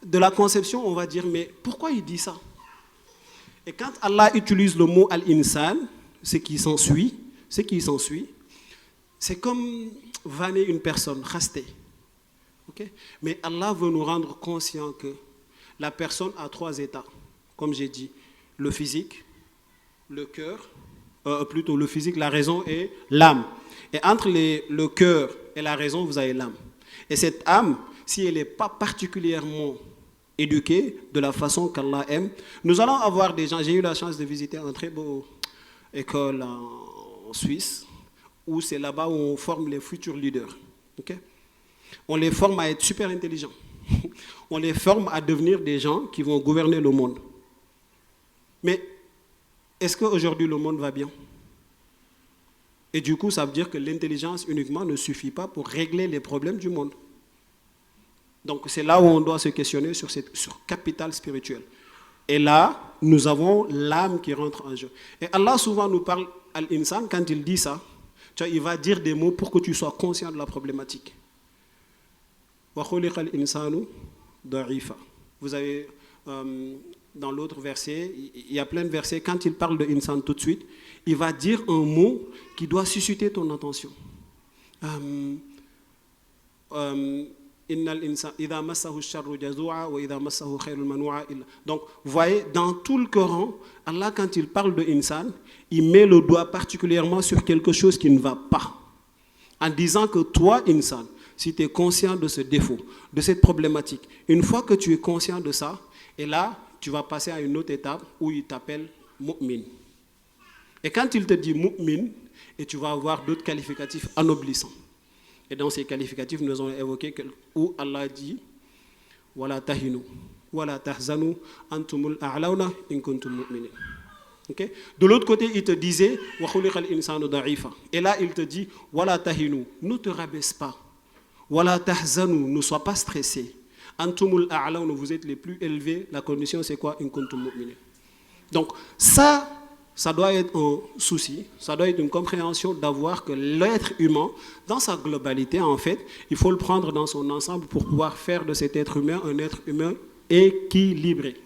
Speaker 1: De la conception, on va dire, mais pourquoi il dit ça? Et quand Allah utilise le mot al-insan, ce qui s'ensuit, c'est comme vanner une personne, khasté. Okay? Mais Allah veut nous rendre conscients que la personne a 3 états, comme j'ai dit. Le physique, le cœur, plutôt le physique, la raison et l'âme. Et entre le cœur et la raison, vous avez l'âme. Et cette âme, si elle n'est pas particulièrement éduquée de la façon qu'Allah aime, nous allons avoir des gens, j'ai eu la chance de visiter une très beau école en Suisse, où c'est là-bas où on forme les futurs leaders. Okay? On les forme à être super intelligents. On les forme à devenir des gens qui vont gouverner le monde. Mais est-ce qu'aujourd'hui le monde va bien? Et du coup, ça veut dire que l'intelligence uniquement ne suffit pas pour régler les problèmes du monde. Donc c'est là où on doit se questionner sur capital spirituel. Et là, nous avons l'âme qui rentre en jeu. Et Allah souvent nous parle, Al-Insan, quand il dit ça, tu vois, il va dire des mots pour que tu sois conscient de la problématique. Wa khuliqa al-insanu da'ifa. Vous avez... dans l'autre verset, il y a plein de versets, quand il parle de insan tout de suite, il va dire un mot qui doit susciter ton attention. Donc, vous voyez, dans tout le Coran, Allah, quand il parle de insan, il met le doigt particulièrement sur quelque chose qui ne va pas. En disant que toi, insan, si tu es conscient de ce défaut, de cette problématique, une fois que tu es conscient de ça, et là, tu vas passer à une autre étape où il t'appelle mu'min. Et quand il te dit mu'min, et tu vas avoir d'autres qualificatifs anoblissants. Et dans ces qualificatifs, nous avons évoqué où Allah dit « Wala tahinu, wala tahzanu, antumul a'launa in kuntum mu'minin ». Okay? De l'autre côté, il te disait « Wa khuliqal insanu da'ifa ». Et là, il te dit « Wala tahinu, ne te rabaisse pas. Wala tahzanu, ne sois pas stressé. Antumul a'laun, vous êtes les plus élevés. La condition, c'est quoi? In kuntum mu'minin. » Donc, ça doit être un souci, ça doit être une compréhension d'avoir que l'être humain, dans sa globalité, en fait, il faut le prendre dans son ensemble pour pouvoir faire de cet être humain un être humain équilibré.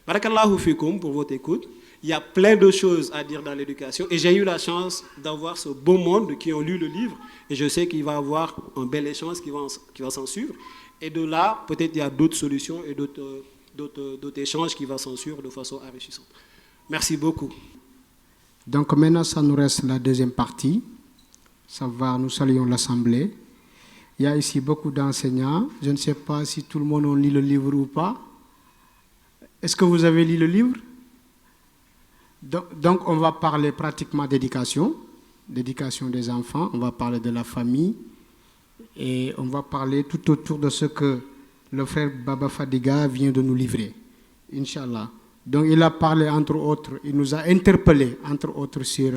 Speaker 1: Barakallahu fikum pour votre écoute. Il y a plein de choses à dire dans l'éducation et j'ai eu la chance d'avoir ce beau monde qui ont lu le livre et je sais qu'il va y avoir un bel échange qui va s'en suivre. Et de là, peut-être il y a d'autres solutions et d'autres échanges qui vont s'en suivre de façon enrichissante. Merci beaucoup.
Speaker 10: Donc maintenant, ça nous reste la deuxième partie. Nous saluons l'Assemblée. Il y a ici beaucoup d'enseignants. Je ne sais pas si tout le monde a lu le livre ou pas. Est-ce que vous avez lu le livre? Donc on va parler pratiquement d'éducation des enfants, on va parler de la famille et on va parler tout autour de ce que le frère Baba Fadiga vient de nous livrer, Inch'Allah. Donc il a parlé entre autres, il nous a interpellé entre autres sur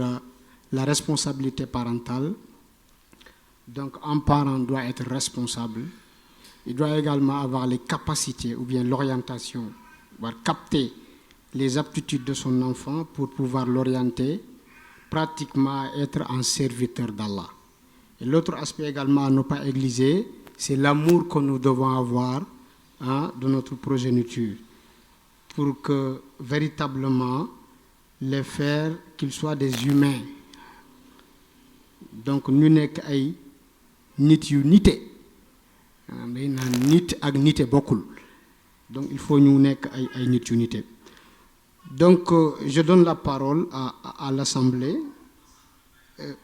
Speaker 10: la responsabilité parentale. Donc un parent doit être responsable, il doit également avoir les capacités ou bien l'orientation, doit capter les aptitudes de son enfant pour pouvoir l'orienter, pratiquement être un serviteur d'Allah. Et l'autre aspect également à ne pas négliger, c'est l'amour que nous devons avoir de notre progéniture, pour que véritablement les faire qu'ils soient des humains. Donc nous nekk ay nit yu nité, day naan nit ak nité bokkul. Donc il faut ñu nekk ay nit yu nité. Donc, je donne la parole à l'Assemblée,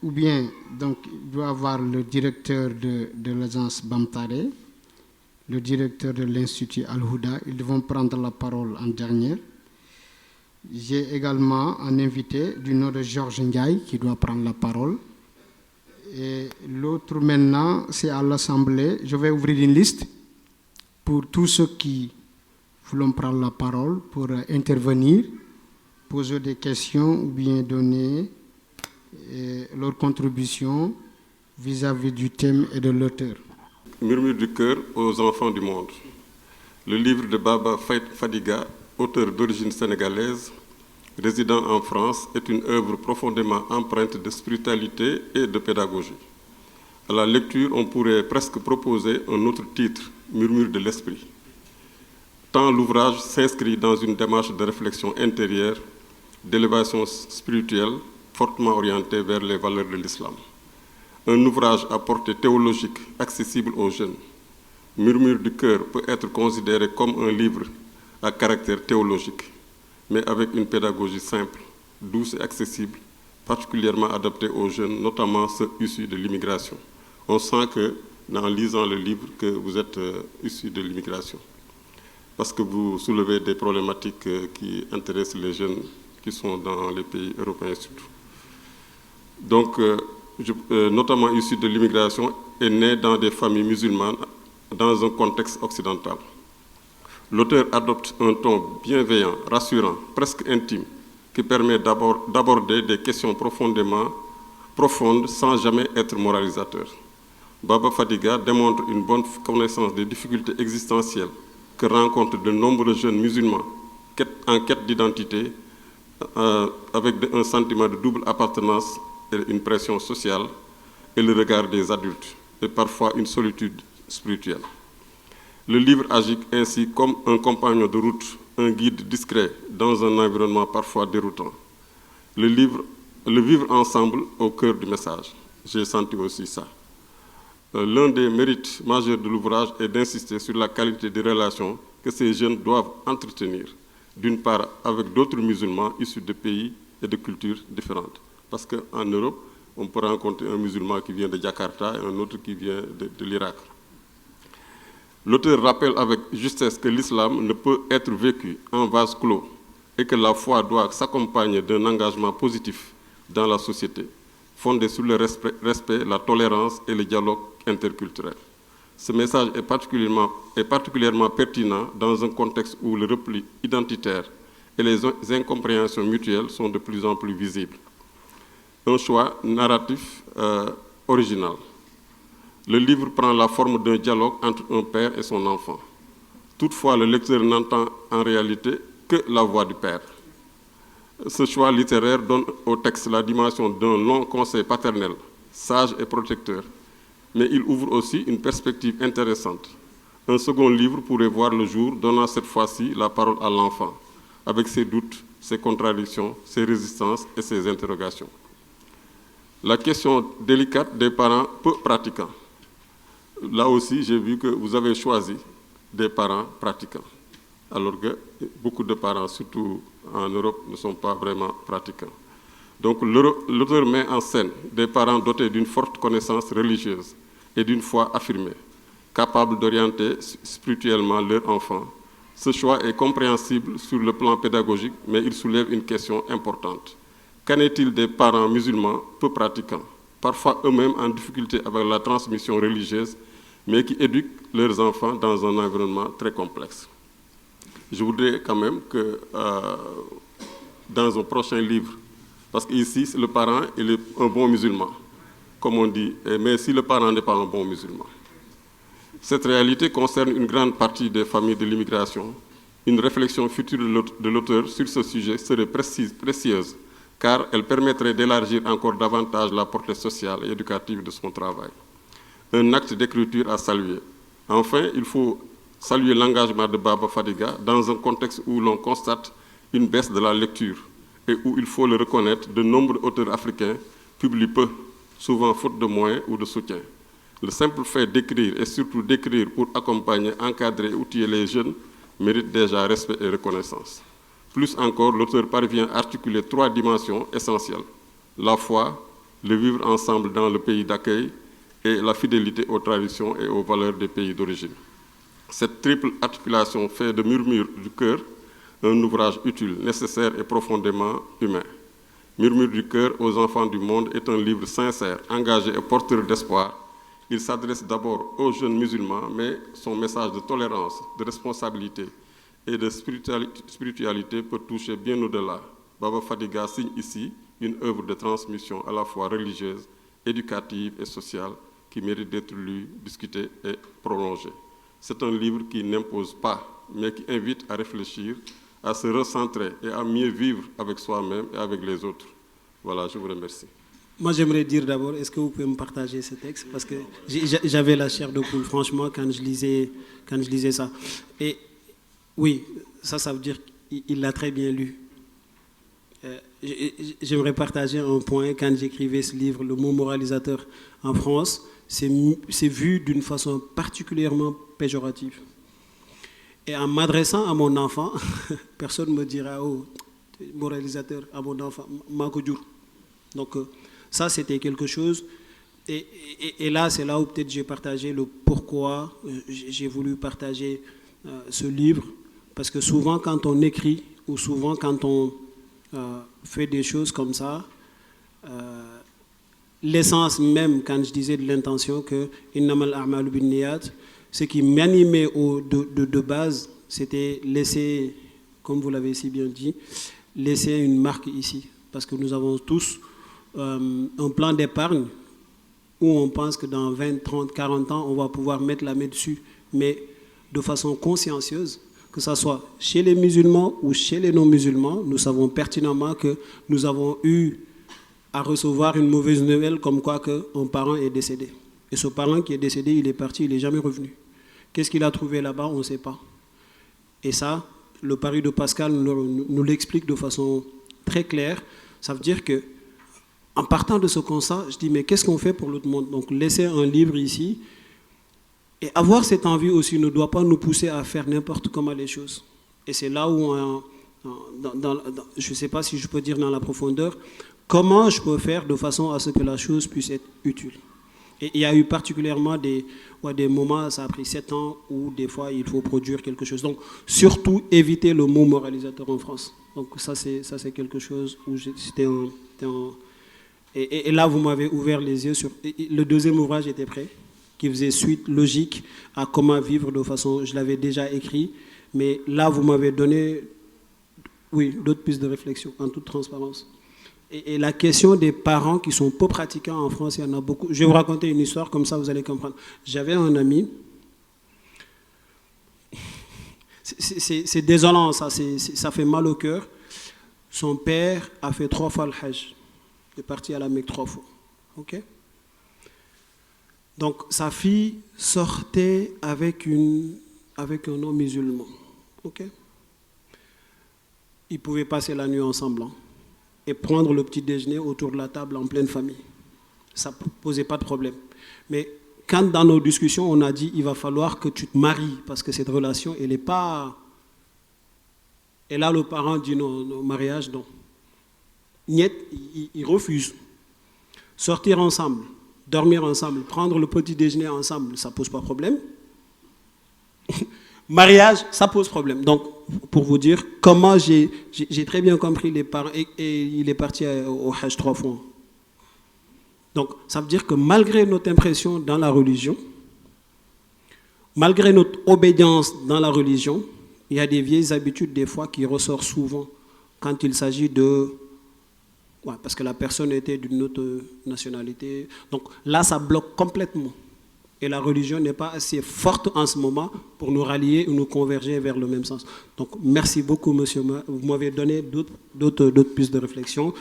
Speaker 10: ou bien donc, il doit y avoir le directeur de l'agence Bamtare, le directeur de l'Institut Al-Houda, ils vont prendre la parole en dernier. J'ai également un invité du nom de Georges Ndiaye qui doit prendre la parole. Et l'autre maintenant, c'est à l'Assemblée. Je vais ouvrir une liste pour tous ceux qui voulons prendre la parole pour intervenir, poser des questions ou bien donner leur contribution vis-à-vis du thème et de l'auteur.
Speaker 2: Murmure du cœur aux enfants du monde. Le livre de Baba Fadiga, auteur d'origine sénégalaise, résident en France, est une œuvre profondément empreinte de spiritualité et de pédagogie. À la lecture, on pourrait presque proposer un autre titre, Murmure de l'esprit. Tant l'ouvrage s'inscrit dans une démarche de réflexion intérieure, d'élévation spirituelle, fortement orientée vers les valeurs de l'islam. Un ouvrage à portée théologique accessible aux jeunes. Murmure du cœur peut être considéré comme un livre à caractère théologique, mais avec une pédagogie simple, douce et accessible, particulièrement adaptée aux jeunes, notamment ceux issus de l'immigration. On sent que, en lisant le livre, que vous êtes issus de l'immigration, parce que vous soulevez des problématiques qui intéressent les jeunes qui sont dans les pays européens surtout. Donc, notamment issus de l'immigration, est né dans des familles musulmanes dans un contexte occidental. L'auteur adopte un ton bienveillant, rassurant, presque intime, qui permet d'aborder des questions profondes sans jamais être moralisateur. Baba Fadiga démontre une bonne connaissance des difficultés existentielles que rencontrent de nombreux jeunes musulmans en quête d'identité, avec un sentiment de double appartenance et une pression sociale et le regard des adultes, et parfois une solitude spirituelle. Le livre agit ainsi comme un compagnon de route, un guide discret dans un environnement parfois déroutant. Le vivre ensemble au cœur du message. J'ai senti aussi ça. L'un des mérites majeurs de l'ouvrage est d'insister sur la qualité des relations que ces jeunes doivent entretenir, d'une part avec d'autres musulmans issus de pays et de cultures différentes. Parce qu'en Europe, on peut rencontrer un musulman qui vient de Jakarta et un autre qui vient de l'Irak. L'auteur rappelle avec justesse que l'islam ne peut être vécu en vase clos et que la foi doit s'accompagner d'un engagement positif dans la société, fondé sur le respect, la tolérance et le dialogue interculturel. Ce message est particulièrement pertinent dans un contexte où le repli identitaire et les incompréhensions mutuelles sont de plus en plus visibles. Un choix narratif original. Le livre prend la forme d'un dialogue entre un père et son enfant. Toutefois, le lecteur n'entend en réalité que la voix du père. Ce choix littéraire donne au texte la dimension d'un long conseil paternel, sage et protecteur, mais il ouvre aussi une perspective intéressante. Un second livre pourrait voir le jour, donnant cette fois-ci la parole à l'enfant, avec ses doutes ses contradictions, ses résistances et ses interrogations. La question délicate des parents peu pratiquants. Là aussi, j'ai vu que vous avez choisi des parents pratiquants, alors que beaucoup de parents, surtout en Europe, ne sont pas vraiment pratiquants. Donc l'auteur met en scène des parents dotés d'une forte connaissance religieuse et d'une foi affirmée, capables d'orienter spirituellement leurs enfants. Ce choix est compréhensible sur le plan pédagogique, mais il soulève une question importante. Qu'en est-il des parents musulmans peu pratiquants, parfois eux-mêmes en difficulté avec la transmission religieuse, mais qui éduquent leurs enfants dans un environnement très complexe? Je voudrais quand même que dans un prochain livre, parce qu'ici, le parent il est un bon musulman, comme on dit, mais si le parent n'est pas un bon musulman. Cette réalité concerne une grande partie des familles de l'immigration. Une réflexion future de l'auteur sur ce sujet serait précieuse, car elle permettrait d'élargir encore davantage la portée sociale et éducative de son travail. Un acte d'écriture à saluer. Enfin, il faut saluer l'engagement de Baba Fadiga dans un contexte où l'on constate une baisse de la lecture et où, il faut le reconnaître, de nombreux auteurs africains publient peu, souvent faute de moyens ou de soutien. Le simple fait d'écrire et surtout d'écrire pour accompagner, encadrer et outiller les jeunes mérite déjà respect et reconnaissance. Plus encore, l'auteur parvient à articuler 3 dimensions essentielles: la foi, le vivre ensemble dans le pays d'accueil et la fidélité aux traditions et aux valeurs des pays d'origine. Cette triple articulation fait de Murmures du cœur un ouvrage utile, nécessaire et profondément humain. Murmures du cœur aux enfants du monde est un livre sincère, engagé et porteur d'espoir. Il s'adresse d'abord aux jeunes musulmans, mais son message de tolérance, de responsabilité et de spiritualité peut toucher bien au-delà. Baba Fadiga signe ici une œuvre de transmission à la fois religieuse, éducative et sociale qui mérite d'être lue, discutée et prolongée. C'est un livre qui n'impose pas, mais qui invite à réfléchir, à se recentrer et à mieux vivre avec soi-même et avec les autres. Voilà, je vous remercie.
Speaker 1: Moi, j'aimerais dire d'abord, est-ce que vous pouvez me partager ce texte? Parce que j'avais la chair de poule, franchement, quand je lisais ça. Et oui, ça veut dire qu'il l'a très bien lu. J'aimerais partager un point. Quand j'écrivais ce livre, le mot moralisateur en France, c'est vu d'une façon particulièrement péjorative. Et en m'adressant à mon enfant, personne ne me dira, oh, moralisateur à mon enfant, Makodjour. Donc, ça, c'était quelque chose. Et là, c'est là où peut-être j'ai partagé le pourquoi j'ai voulu partager ce livre. Parce que souvent, quand on écrit, ou souvent, quand on fait des choses comme ça, l'essence même, quand je disais de l'intention que innamal a'malu binniyat, ce qui m'animait de base, c'était laisser, comme vous l'avez si bien dit, laisser une marque ici. Parce que nous avons tous un plan d'épargne où on pense que dans 20, 30, 40 ans, on va pouvoir mettre la main dessus, mais de façon consciencieuse, que ce soit chez les musulmans ou chez les non-musulmans, nous savons pertinemment que nous avons eu à recevoir une mauvaise nouvelle comme quoi qu'un parent est décédé. Et ce parent qui est décédé, il est parti, il n'est jamais revenu. Qu'est-ce qu'il a trouvé là-bas? On ne sait pas. Et ça, le pari de Pascal nous l'explique de façon très claire. Ça veut dire que en partant de ce constat, je dis, mais qu'est-ce qu'on fait pour l'autre monde? Donc, laisser un livre ici et avoir cette envie aussi ne doit pas nous pousser à faire n'importe comment les choses. Et c'est là où, je ne sais pas si je peux dire dans la profondeur, comment je peux faire de façon à ce que la chose puisse être utile. Et il y a eu particulièrement des moments, ça a pris 7 ans, où des fois il faut produire quelque chose. Donc, surtout éviter le mot moralisateur en France. Donc, ça c'est quelque chose où c'était Et là, vous m'avez ouvert les yeux sur... Le deuxième ouvrage était prêt, qui faisait suite logique à comment vivre de façon... Je l'avais déjà écrit, mais là, vous m'avez donné, oui, d'autres pistes de réflexion, en toute transparence. Et la question des parents qui sont peu pratiquants en France, il y en a beaucoup. Je vais vous raconter une histoire, comme ça vous allez comprendre. J'avais un ami... C'est désolant, ça fait mal au cœur. Son père a fait 3 fois le Hajj. Il est parti à la Mecque 3 fois. Okay? Donc, sa fille sortait avec un homme musulman. Okay? ils pouvaient passer la nuit ensemble et prendre le petit déjeuner autour de la table en pleine famille. Ça ne posait pas de problème. Mais quand dans nos discussions, on a dit il va falloir que tu te maries parce que cette relation, elle n'est pas... Et là, le parent dit non, le mariage, non. Niet, il refuse. Sortir ensemble, dormir ensemble, prendre le petit déjeuner ensemble, ça ne pose pas de problème. Mariage, ça pose problème. Donc, pour vous dire comment j'ai très bien compris les parents, et il est parti au Hajj 3 fois. Donc, ça veut dire que malgré notre impression dans la religion, malgré notre obédience dans la religion, il y a des vieilles habitudes des fois qui ressortent souvent quand il s'agit de... Ouais, parce que la personne était d'une autre nationalité. Donc là, ça bloque complètement. Et la religion n'est pas assez forte en ce moment pour nous rallier ou nous converger vers le même sens. Donc merci beaucoup, monsieur. Vous m'avez donné d'autres pistes de réflexion.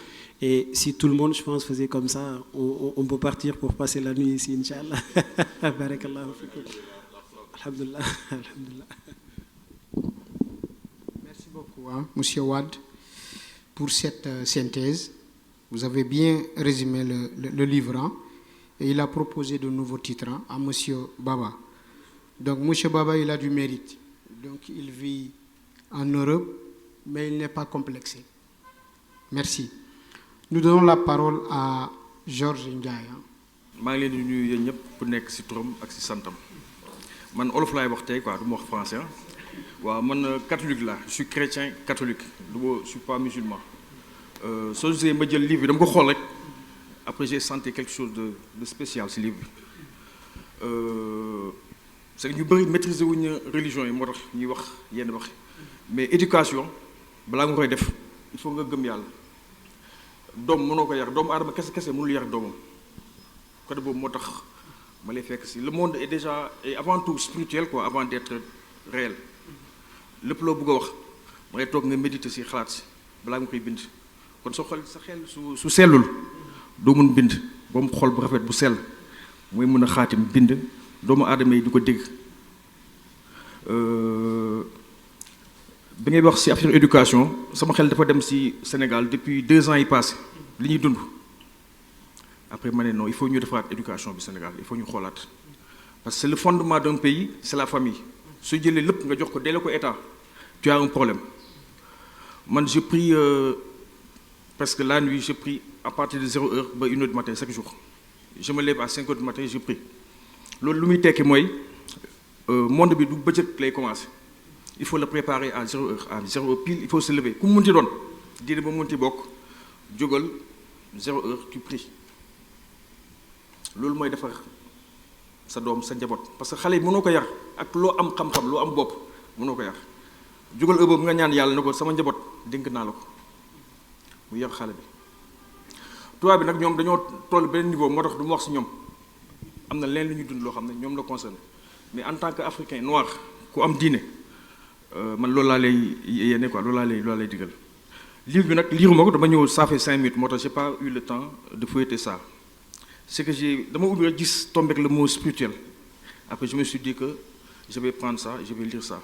Speaker 1: Et si tout le monde, je pense, faisait comme ça, on peut partir pour passer la nuit ici, Inch'Allah. Barakallahu fikum. Alhamdulillah.
Speaker 10: Merci beaucoup, monsieur Wade, pour cette synthèse. Vous avez bien résumé le livre. Et il a proposé de nouveaux titres à M. Baba. Donc M. Baba, il a du mérite. Donc il vit en Europe, mais il n'est pas complexé. Merci. Nous donnons la parole à Georges Ndiaye.
Speaker 11: Je suis venu pour nekk ci turam ak ci santam. Man olof lay wax tay quoi, du wax français. Wa man catholique là, je suis chrétien catholique. Je suis pas musulman. So je ma jël livre dama ko xol rek. Après, j'ai senti quelque chose de spécial, ce livre. C'est que nous maîtriser la religion, mais l'éducation, il faut que nous yar. Le monde est déjà avant tout spirituel, quoi, avant d'être réel. Le plus beau, c'est méditer sur la doo mën bind ba mu xol bu rafet bu sell muy mën a xaatim bind doomu aadama yi di ko dégg bi ngay wax ci affaire éducation sama xel dafa dem ci Sénégal depuis 2 ans yi passé li ñuy dund après ma ne non il faut ñu defaraat éducation bi Sénégal il faut ñu xoolaat parce que c'est le fondement d'un pays c'est la famille su jëlee lépp nga jox ko delloo ko état tu as un problème man je prie parce que la nuit je prie à partir de 0h à 1h du matin chaque jour. Je me lève à 5h du matin et je prie. Ce que je veux dire, le monde du budget commence. Il faut le préparer à 0h. À 0h pile, il faut se lever. Comme tu dis, dire que tu 0h, tu pries. C'est ce que je veux dire. Sa doom sa njaboot parce que xale yi mënoo ko yar ak loo am xam-xam loo am bopp mënoo ko yar jógal heure boobu nga ñaan yàlla ne ko sama njaboot dénk naa la ko mu yar xale bi. Tubaab bi nag ñoom dañoo toll benn niveau moo tax du ma wax ci ñoom am na leen lu ñu dund loo xam ne ñoom la concerné mais en tant que africain noir ku am diine man loolu laa lay yéene quoi loolu laa lay digal. Livre bi nag liiruma ko dama ñëw ça fait 5 minutes moo tax j'ai pas eu le temps de feuilleter ça c'est que dama ubbi rek gis tombé avec le mot spirituel après je me suis dit que je vais prendre ça et je vais lire ça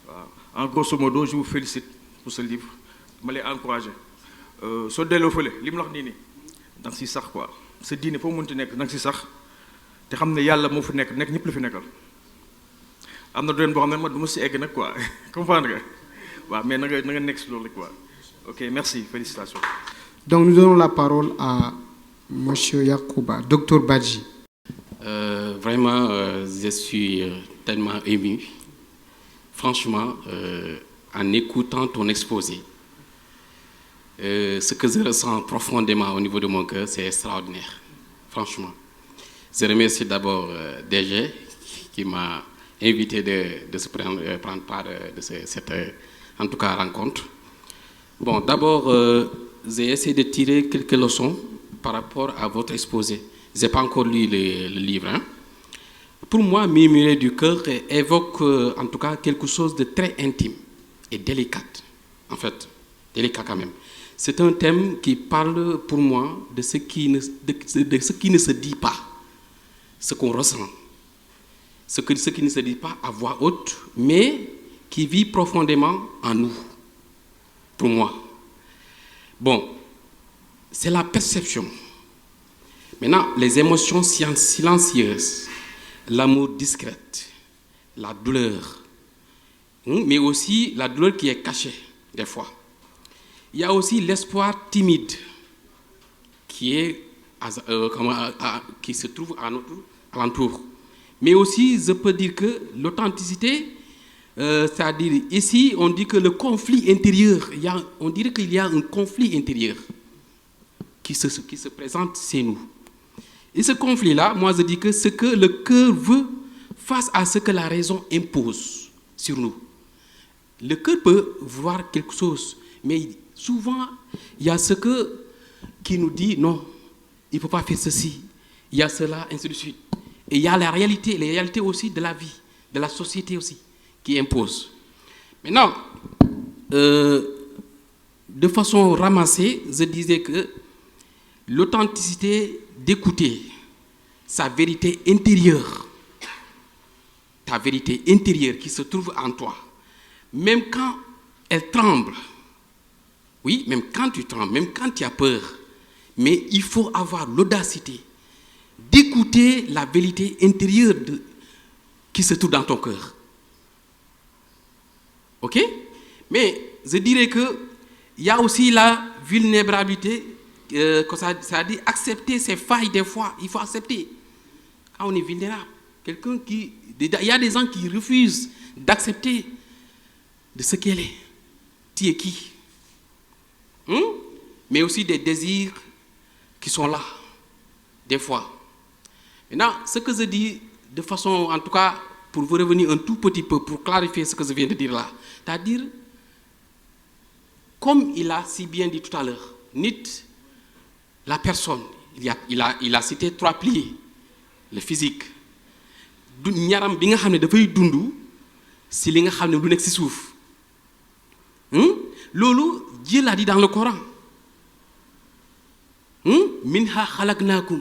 Speaker 11: waaw en grosso modo je vous félicite pour ce livre ma lay encouragé soo delloo fële li mu la wax nii da nga si sax quoi sa diine foo mënti nekk da nga si sax te xam ne yàlla moo fi nekk ñëpp la fi nekkal am na doyen boo xam ne ma du ma si egg nag quoi comprendre nga waaw mais na nga nekk si loolu quoi ok merci félicitations.
Speaker 10: Donc nous donnons la parole à monsieur Yacouba, docteur Badji.
Speaker 3: Vraiment, je suis tellement ému. Franchement, en écoutant ton exposé, ce que je ressens profondément au niveau de mon cœur, c'est extraordinaire. Franchement. Je remercie d'abord DG qui m'a invité de se prendre part de cette en tout cas, rencontre. Bon, d'abord, j'ai essayé de tirer quelques leçons par rapport à votre exposé. Je n'ai pas encore lu le livre. Hein. Pour moi, Murmurer du cœur évoque en tout cas quelque chose de très intime et délicat. En fait, délicat quand même. C'est un thème qui parle pour moi de ce qui ne se dit pas, ce qu'on ressent. Ce qui ne se dit pas à voix haute, mais qui vit profondément en nous. pour moi. Bon, c'est la perception. Maintenant, les émotions silencieuses, l'amour discret, la douleur, mais aussi la douleur qui est cachée, des fois. Il y a aussi l'espoir timide qui se trouve à notre alentour. Mais aussi, je peux dire que l'authenticité, c'est-à-dire ici, on dit que le conflit intérieur, on dirait qu'il y a un conflit intérieur qui se présente chez nous. Et ce conflit-là, moi je dis que ce que le cœur veut face à ce que la raison impose sur nous. Le cœur peut voir quelque chose, mais souvent, il y a ce qui nous dit non, il ne faut pas faire ceci, il y a cela, ainsi de suite. Et il y a la réalité, les réalités aussi de la vie, de la société aussi, qui imposent. Maintenant, de façon ramassée, je disais que l'authenticité d'écouter sa vérité intérieure, ta vérité intérieure qui se trouve en toi, même quand elle tremble, oui, même quand tu trembles, même quand tu as peur, mais il faut avoir l'audacité d'écouter la vérité intérieure qui se trouve dans ton cœur. Ok? Mais je dirais qu'il y a aussi la vulnérabilité, c'est-à-dire accepter ses failles des fois. Il faut accepter. Quand on est vulnérable, il y a des gens qui refusent d'accepter de ce qu'elle est. Tu es qui? Mais aussi des désirs qui sont là, des fois. Maintenant, ce que je dis de façon, en tout cas, pour vous revenir un tout petit peu, pour clarifier ce que je viens de dire là, c'est-à-dire, comme il a si bien dit tout à l'heure, Nietzsche, la personne, il a cité 3 piliers, le physique. ñaram bi nga xam ne dafay dund si li nga xam ne lu nekk si suuf. Loolu Dieu l'a dit dans le Coran. Minha khalaqnakum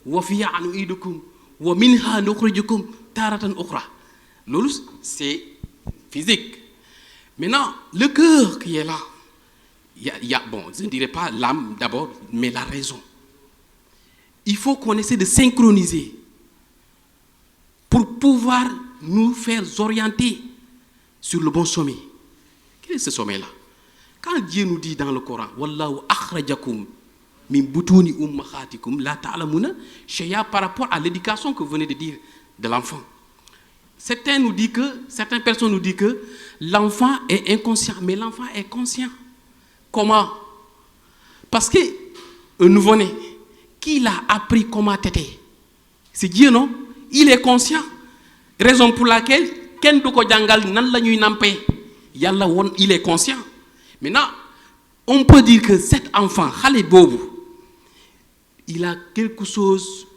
Speaker 3: wa fiha nu'idukum wa minha nukhrijukum taratan ukhra. Loolu c'est physique. Maintenant, le cœur qui est là, bon, je ne dirais pas l'âme d'abord, mais la raison. Il faut qu'on essaie de synchroniser pour pouvoir nous faire orienter sur le bon sommet. Quel est ce sommet-là? Quand Dieu nous dit dans le Coran, Wallahu akhrajakum min butuni ummahatikum la ta'lamuna shay'a, par rapport à l'éducation que vous venez de dire de l'enfant. Certaines personnes nous disent que l'enfant est inconscient, mais l'enfant est conscient. Comment? Parce que un nouveau-né, qui l'a appris comment téter? C'est Dieu, non? Il est conscient. Raison pour laquelle, ken du ko jangal nan la ñuy nampé. Yalla won, il est conscient. Maintenant, on peut dire que cet enfant, xalé bobu, il a quelque chose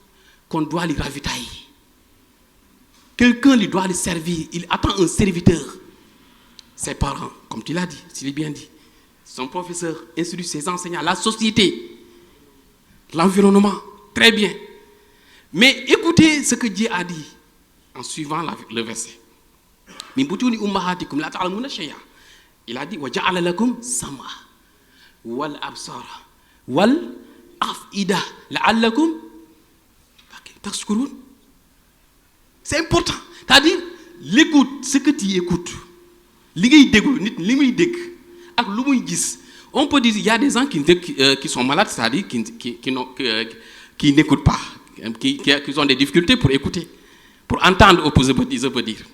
Speaker 3: qu'on doit lui ravitailler. Quelqu'un lui doit lui servir. Il attend un serviteur. Ses parents, comme tu l'as dit, s'il est bien dit. Son professeur, ainsi de suite, ses enseignants, la société, l'environnement. Très bien. Mais écoutez ce que Dieu a dit en suivant le verset. Il a dit وَجَعَلَ لَكُمْ سَمْعًا وَالْأَبْصَارَ وَالْأَفْئِدَةَ لَعَلَّكُمْ تَشْكُرُونَ. C'est important. C'est-à-dire, l'écoute, ce que tu écoutes, on peut dire qu'il y a des gens qui sont malades, c'est-à-dire qui n'écoutent pas, qui ont des difficultés pour écouter, pour entendre, je peux dire.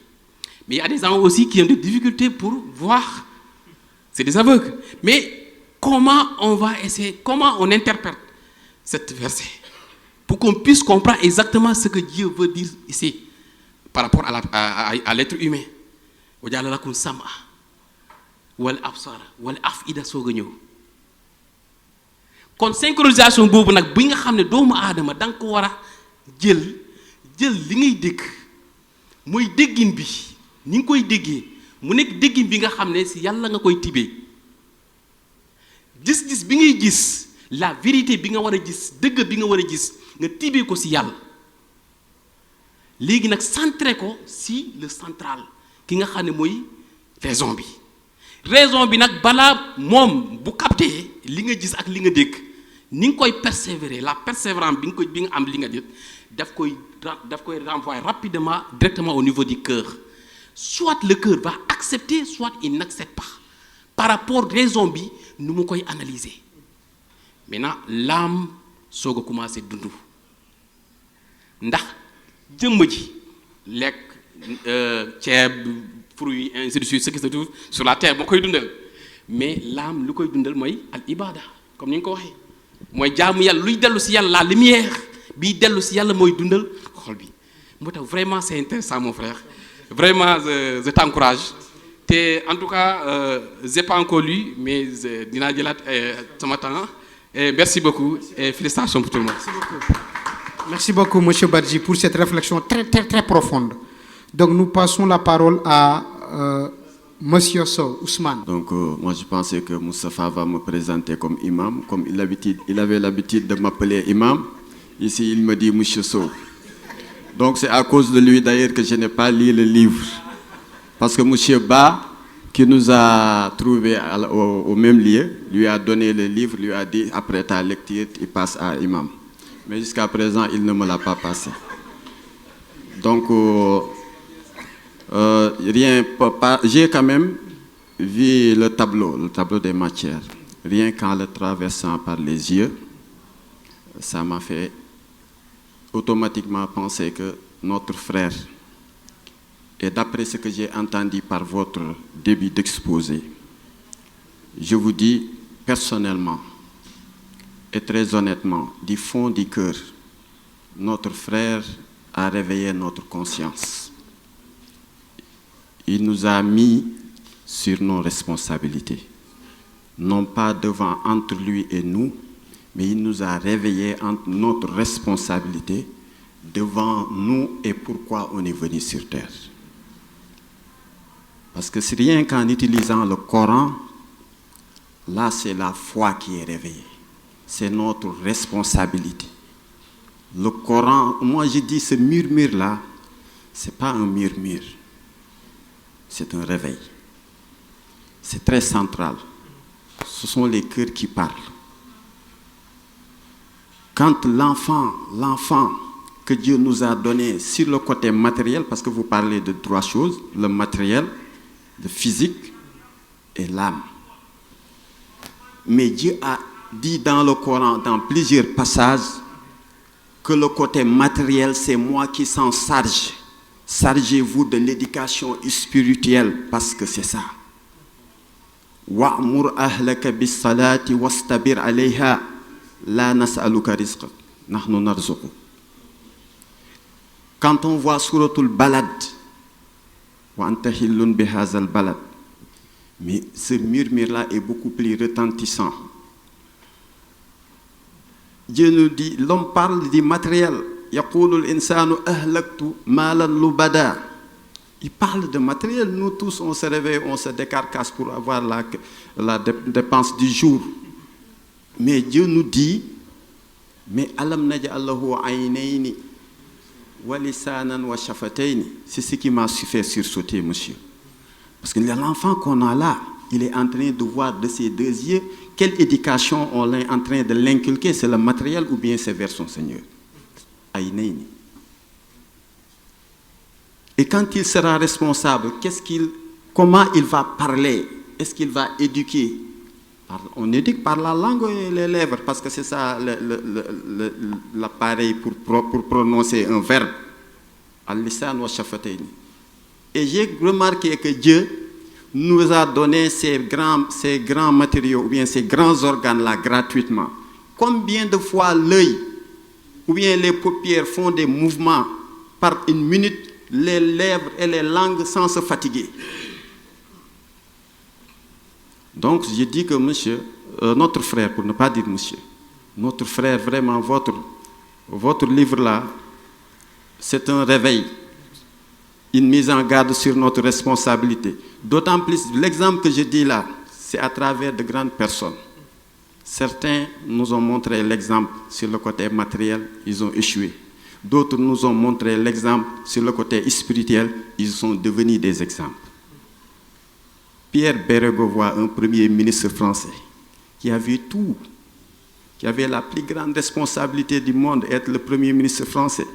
Speaker 3: Mais il y a des gens aussi qui ont des difficultés pour voir. C'est des aveugles. Mais comment on va essayer, comment on interprète cette verset pour qu'on puisse comprendre exactement ce que Dieu veut dire ici par rapport à l'être humain. Kon synchronisation boobu nag bi nga xam ne doomu aadama da nga ko war a jël li ngay dégg mooy déggin bi ni nga koy déggee mu nekk déggin bi nga xam ne si yàlla nga koy tibee gis-gis bi ngay gis la vérité bi nga war a gis dëgg bi nga war a gis nga tibee ko si yàlla léegi nag centré ko si le central ki nga xam ne mooy raison bi raison bi nag balaa moom bu capté li nga gis ak li nga dégg ni nga koy persévérer la persévérance bi nga am li nga dégg daf koy renvoyer rapidement directement au niveau du cœur. Soit le cœur va accepter, soit il n'accepte pas. Par rapport à raison bi, nous allons analyser. Maintenant, l'âme soog a commencé dundu ndax jëmm ji lekk ceeb fruits ainsi de suite ce qui se trouve sur la terre moo koy dundal mais l'âme lu koy dundal mooy al ibada comme ni nga ko waxee mooy jaamu yàlla luy dellu si yàlla la lumière bii dellu si yàlla mooy dundal xol bi moo tax vraiment c'est intéressant mon frère vraiment je t'encourage te en tout cas j'ai pas encore lu mais dinaa jëlaat sama temps et merci beaucoup et félicitations pour tout le monde.
Speaker 10: Merci beaucoup, M. Badji, pour cette réflexion très, très, très profonde. Donc, nous passons la parole à M. Sow, Ousmane.
Speaker 4: Donc, moi, je pensais que Moustapha va me présenter comme imam. Comme il avait l'habitude de m'appeler imam, ici, il me dit M. Sow. Donc, c'est à cause de lui, d'ailleurs, que je n'ai pas lu le livre. Parce que M. Ba, qui nous a trouvés au même lieu, lui a donné le livre, lui a dit, après ta lecture, il passe à imam. Mais jusqu'à présent, il ne me l'a pas passé. Donc, j'ai quand même vu le tableau des matières. Rien qu'en le traversant par les yeux, ça m'a fait automatiquement penser que notre frère, et d'après ce que j'ai entendu par votre début d'exposé, je vous dis personnellement, et très honnêtement, du fond du cœur, notre frère a réveillé notre conscience. Il nous a mis sur nos responsabilités, non pas devant entre lui et nous, mais il nous a réveillé entre notre responsabilité devant nous et pourquoi on est venu sur terre. Parce que c'est rien qu'en utilisant le Coran, là c'est la foi qui est réveillée. C'est notre responsabilité. Le Coran, moi je dis ce murmure-là, ce n'est pas un murmure, c'est un réveil. C'est très central. Ce sont les cœurs qui parlent. Quand l'enfant que Dieu nous a donné sur le côté matériel, parce que vous parlez de trois choses, le matériel, le physique et l'âme. Mais Dieu a dit dans le Coran, dans plusieurs passages, que le côté matériel, c'est moi qui s'en charge. Chargez-vous de l'éducation spirituelle, parce que c'est ça. Wa'mur ahlaka bis-salati wastabir alayha la nas'aluka rizqa nahnu narzuqu. Quand on voit Suratul Balad, wa anta hillun bihazal balad, mais ce murmure-là est beaucoup plus retentissant. Dieu nous dit, l'homme parle du matériel. Yaqulul insanu ahlaktu malan lubada. Il parle de matériel. Nous tous, on se réveille, on se décarcasse pour avoir la dépense du jour. Mais Dieu nous dit, mais alam naj'allahu aynayni wa lisanan wa shafatayni. C'est ce qui m'a fait sursauter, monsieur. Parce que l'enfant qu'on a là, il est en train de voir de ses deux yeux quelle éducation on est en train de l'inculquer, c'est le matériel ou bien c'est vers son Seigneur. Et quand il sera responsable, comment il va parler? Est-ce qu'il va éduquer? On éduque par la langue et les lèvres, parce que c'est ça l'appareil pour prononcer un verbe. Al-lisan wa shafatayn. Et j'ai remarqué que Dieu nous a donné ces grands matériaux, ou bien ces grands organes-là gratuitement. Combien de fois l'œil, ou bien les paupières font des mouvements par une minute, les lèvres et les langues sans se fatiguer. Donc je dis que monsieur, notre frère, pour ne pas dire monsieur, notre frère, vraiment, votre livre-là, c'est un réveil, une mise en garde sur notre responsabilité. D'autant plus, l'exemple que je dis là, c'est à travers de grandes personnes. Certains nous ont montré l'exemple sur le côté matériel, ils ont échoué. D'autres nous ont montré l'exemple sur le côté spirituel, ils sont devenus des exemples. Pierre Bérégovoy, un premier ministre français, qui a vu tout, qui avait la plus grande responsabilité du monde, être le premier ministre français.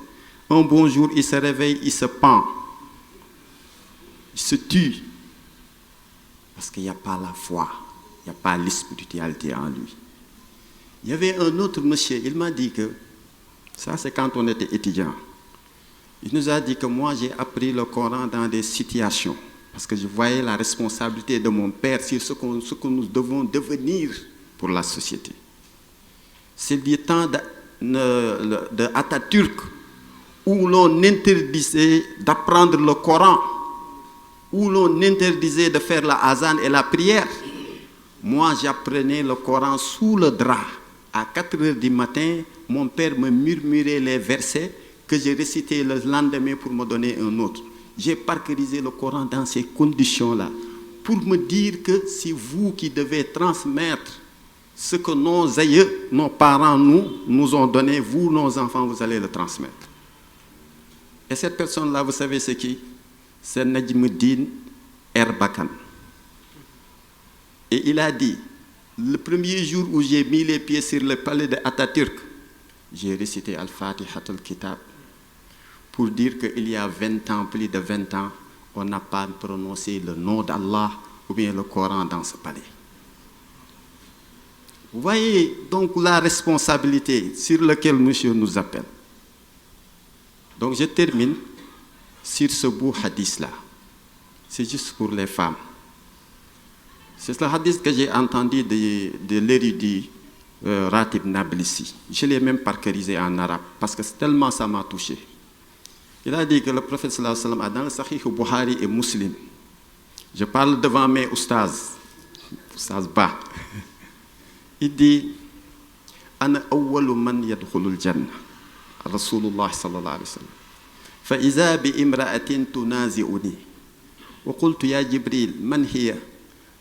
Speaker 4: Un bon jour, il se réveille, il se pend, il se tue, parce qu'il n'y a pas la foi, il n'y a pas l'spiritualité en lui. Il y avait un autre monsieur, il m'a dit que, ça c'est quand on était étudiant, il nous a dit que moi j'ai appris le Coran dans des situations, parce que je voyais la responsabilité de mon père sur ce que nous devons devenir pour la société. C'est du temps de Atatürk, où l'on interdisait d'apprendre le Coran, où l'on interdisait de faire la azan et la prière. Moi, j'apprenais le Coran sous le drap. À 4 heures du matin, mon père me murmurait les versets que j'ai récités le lendemain pour me donner un autre. J'ai parcourisé le Coran dans ces conditions-là, pour me dire que c'est vous qui devez transmettre ce que nos aïeux, nos parents nous ont donné, vous, nos enfants, vous allez le transmettre. Et cette personne-là, vous savez c'est qui? C'est Najmuddin Erbakan. Et il a dit, le premier jour où j'ai mis les pieds sur le palais de Atatürk, j'ai récité Al-Fatihat al-Kitab pour dire qu'il y a 20 ans, plus de 20 ans, on n'a pas prononcé le nom d'Allah ou bien le Coran dans ce palais. Vous voyez donc la responsabilité sur laquelle monsieur nous appelle. Donc je termine sur ce beau hadith-là. C'est juste pour les femmes. C'est le hadith que j'ai entendu de l'érudit Ratib Nablissi. Je l'ai même parcourisé en arabe parce que tellement ça m'a touché. Il a dit que le prophète sallallahu alayhi wa sallam a dans le Sahih Bukhari et Muslim. Je parle devant mes oustaz Ba. Il dit Ana awwalu man yadkhulul jannah. Rasulullah sallallahu alayhi wa sallam. Fa iza bi imra'atin tunazi'uni. Wa qultu ya Jibril man hiya?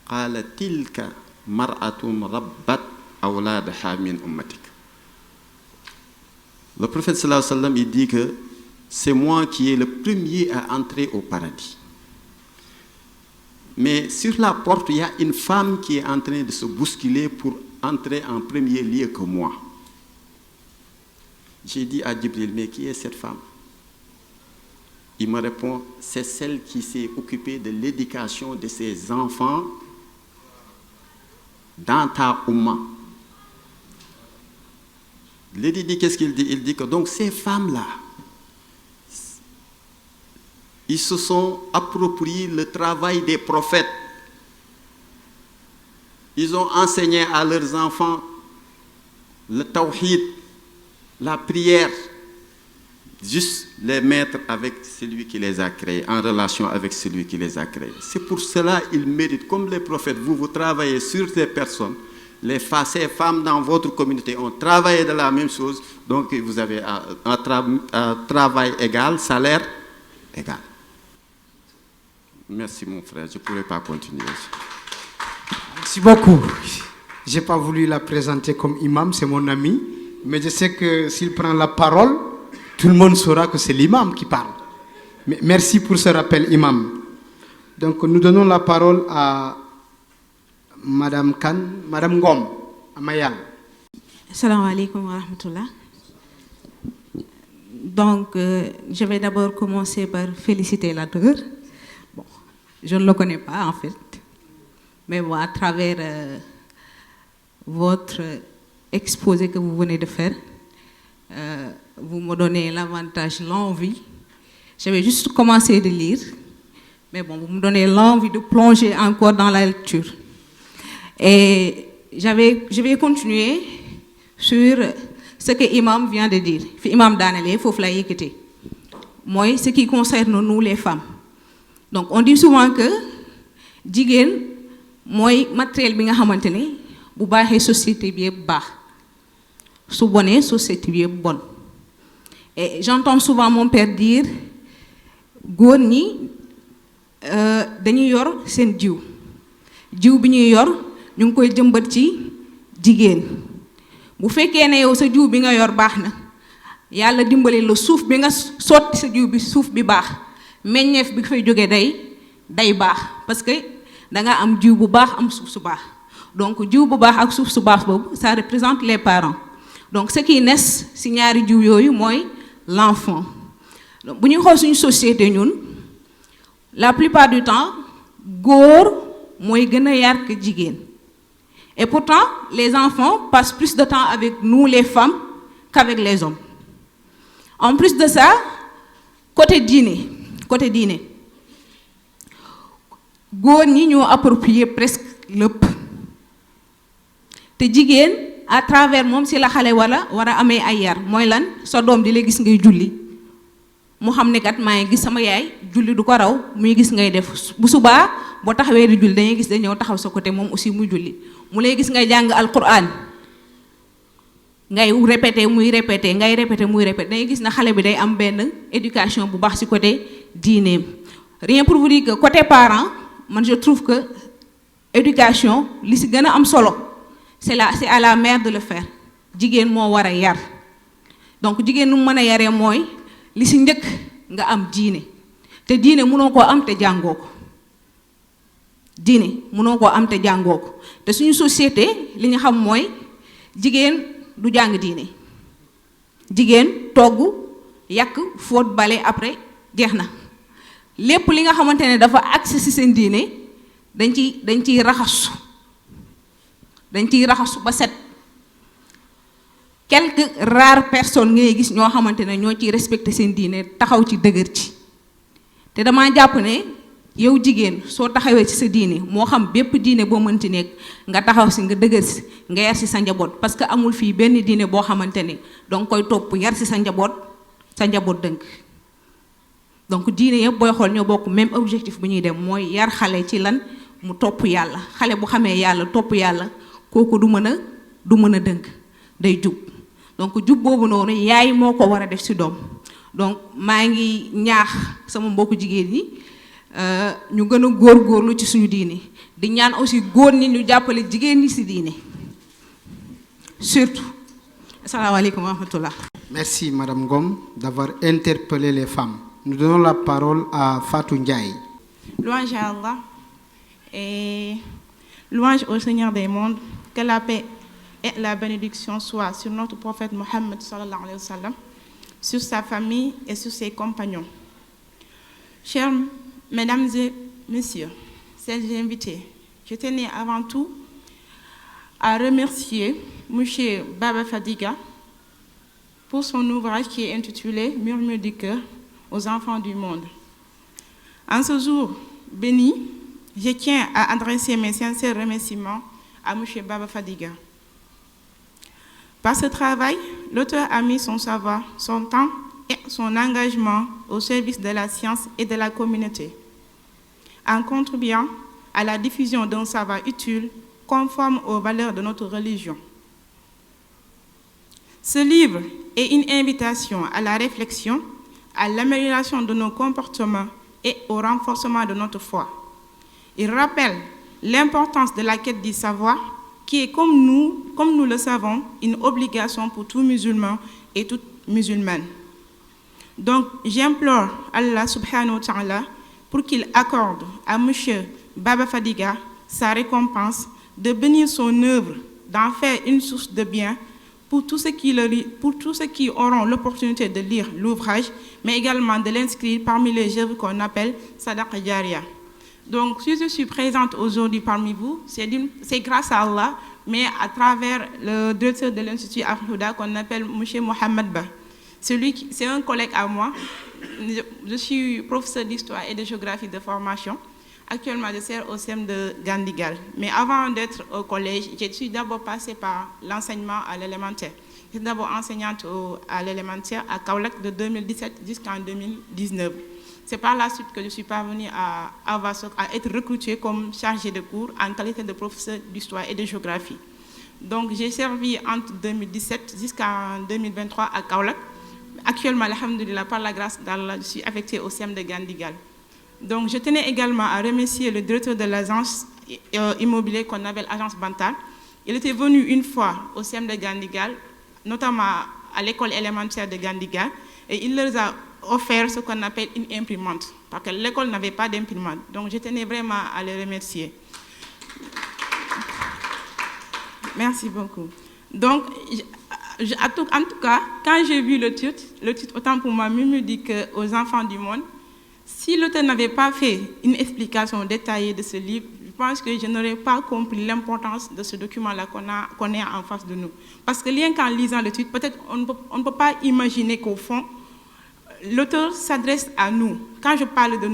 Speaker 4: Qala tilka mar'atun rabbat awladaha min ummatik. Le prophète sallallahu alayhi wa sallam il dit que c'est moi qui est le premier à entrer au paradis. Mais sur la porte, il y a une femme qui est en train de se bousculer pour entrer en premier lieu que moi. J'ai dit à Jibril, mais qui est cette femme? Il me répond, c'est celle qui s'est occupée de l'éducation de ses enfants dans ta Oumma. L'édit dit, qu'est-ce qu'il dit? Il dit que donc ces femmes-là, ils se sont appropriés le travail des prophètes. Ils ont enseigné à leurs enfants le tawhid, la prière, juste les mettre avec celui qui les a créés, en relation avec celui qui les a créés. C'est pour cela qu'ils méritent, comme les prophètes, vous travaillez sur ces personnes, ces femmes dans votre communauté ont travaillé de la même chose, donc vous avez un travail égal, salaire égal. Merci mon frère, je ne pourrais pas continuer.
Speaker 10: Merci beaucoup. Je n'ai pas voulu la présenter comme imam, c'est mon ami, mais je sais que s'il prend la parole, tout le monde saura que c'est l'imam qui parle. Mais merci pour ce rappel, imam. Donc nous donnons la parole à Madame Khan, Madame Ngom, à Mayal.
Speaker 5: Assalamu alaikum wa rahmatullah. Donc, je vais d'abord commencer par féliciter l'auteur. Bon, je ne le connais pas en fait, mais bon, à travers votre exposé que vous venez de faire, vous me donnez l'avantage, l'envie. J'avais juste commencé de lire, mais bon, vous me donnez l'envie de plonger encore dans la lecture. Et je vais continuer sur ce que l'imam vient de dire. L'imam Danelé, il faut la yékete. Moi, ce qui concerne nous les femmes. Donc, on dit souvent que jigen moy matériel bi nga xamantene bu baxé société bi yeb bax. Su boné société bi yeb bonne. Et j'entends souvent mon père dire góor ñi dañuy yor seen jiw bi ñuy yor ñu ngi koy jëmbat ci jigéen bu fekkee ne yow sa jiw bi nga yor baax na yàlla dimbali la suuf bi nga sotti sa jiw bi suuf bi baax meññeef bi fay jógee day baax parce que da nga am jiw bu baax am suuf su baax donc jiw bu baax ak suuf su baax boobu ça représente les parents donc ce qui naît si ñaari jiw yooyu mooy l'enfant bu ñuy xool suñu société ñun la plupart du temps góor mooy gën a yar que jigéen et pourtant les enfants passent plus de temps avec nous les femmes qu'avec les hommes en plus de ça côté diine góor ñi ñoo approprié presque lépp te jigéen à travers moom si la xale war a amee ay yar mooy lan sa doom di la gis ngay julli mu xam ne kat maa ngi gis sama yaay julli du ko raw muy gis ngay def bu subaa boo taxawee di julli dañuy gis da ñëw taxaw sa côté moom aussi muy julli mu lay gis ngay jàng alquran ngay répété muy répété dañuy gis na xale bi day am benn éducation bu baax ci côté diineem rien pour vous dire que côté parent man je trouve que éducation li ci gën a am solo c'est à la mère de le faire jigéen moo war a yar donc jigéen nu mu mën a yaree mooy li ci njëkk nga am diine te diine mënoo koo am te jàngoo ko te suñu société li ñu xam mooy jigéen du jàng diine jigéen togg yàq fóot bale après jeex na lépp li nga xamante ne dafa accès ci seen diine dañ ciy raxasu ba set quelques rares personnes ngay gis ñoo xamante ne ñoo ciy respecté seen diine taxaw ci dëgër ci te damaa jàpp ne yow jigéen soo taxawee ci sa diine moo xam bépp diine boo mënti nekk nga taxaw si nga dëgër si nga yar si sa njaboot parce que amul fii benn diine boo xamante ne danga koy topp yar si sa njaboot dënk donc diine yëpp booy xool ñoo bokk même objectif bu ñuy dem mooy yar xale ci lan mu topp yàlla xale bu xamee yàlla topp yàlla kooku du mën a dënk day jub donc jub boobu noonu yaay moo ko war a def ci doom donc maa ngi ñaax sama mbokku jigéen ñi ñu gën a góorgóorlu ci suñu diine di ñaan aussi góor ñi ñu jàppale jigéen ñi ci diine surtout. Asalaamaaleykum wa rahmatullah.
Speaker 10: Merci Madame Ngom d'avoir interpellé les femmes. Nous donnons la parole à Fatou Ndiaye.
Speaker 6: Louange à Allah et louange au Seigneur des mondes, que la paix et la bénédiction soient sur notre prophète Mohammed sallallahu alayhi wa sallam, sur sa famille et sur ses compagnons. Chers mesdames et messieurs, chers invités, je tenais avant tout à remercier M. Baba Fadiga pour son ouvrage qui est intitulé Murmure du cœur aux enfants du monde. En ce jour béni, je tiens à adresser mes sincères remerciements à M. Baba Fadiga. Par ce travail, l'auteur a mis son savoir, son temps et son engagement au service de la science et de la communauté, en contribuant à la diffusion d'un savoir utile conforme aux valeurs de notre religion. Ce livre est une invitation à la réflexion, à l'amélioration de nos comportements et au renforcement de notre foi. Il rappelle l'importance de la quête du savoir, qui est, comme nous le savons, une obligation pour tout musulman et toute musulmane. Donc, j'implore Allah subhanahu wa ta'ala pour qu'il accorde à M. Baba Fadiga sa récompense, de bénir son œuvre, d'en faire une source de bien pour tous ceux qui auront l'opportunité de lire l'ouvrage, mais également de l'inscrire parmi les œuvres qu'on appelle Sadaqa Jariya. Donc, si je suis présente aujourd'hui parmi vous, c'est grâce à Allah, mais à travers le directeur de l'Institut Al-Huda qu'on appelle M. Mohamed Ba. C'est un collègue à moi. Je suis professeur d'histoire et de géographie de formation. Actuellement, je sers au CEM de Gandigal. Mais avant d'être au collège, je suis d'abord passée par l'enseignement à l'élémentaire. J'étais d'abord enseignante à l'élémentaire à Kaolack de 2017 jusqu'en 2019. C'est par la suite que je suis parvenue à être recrutée comme chargée de cours en qualité de professeur d'histoire et de géographie. Donc, j'ai servi entre 2017 jusqu'en 2023 à Kaolack. Actuellement, alhamdoulilah, par la grâce d'Allah, je suis affectée au CEM de Gandigal. Donc, je tenais également à remercier le directeur de l'agence immobilière qu'on appelle Agence Bantal. Il était venu une fois au CEM de Gandigal, notamment à l'école élémentaire de Gandigal, et il leur a offert ce qu'on appelle une imprimante, parce que l'école n'avait pas d'imprimante. Donc, je tenais vraiment à les remercier. Merci beaucoup. Donc, en tout cas, quand j'ai vu le titre, autant pour moi, me dit qu'aux enfants du monde, si l'auteur n'avait pas fait une explication détaillée de ce livre, je pense que je n'aurais pas compris l'importance de ce document-là qu'on est en face de nous. Parce que rien qu'en lisant le titre, peut-être on ne peut pas imaginer qu'au fond, l'auteur s'adresse à nous. Quand je parle de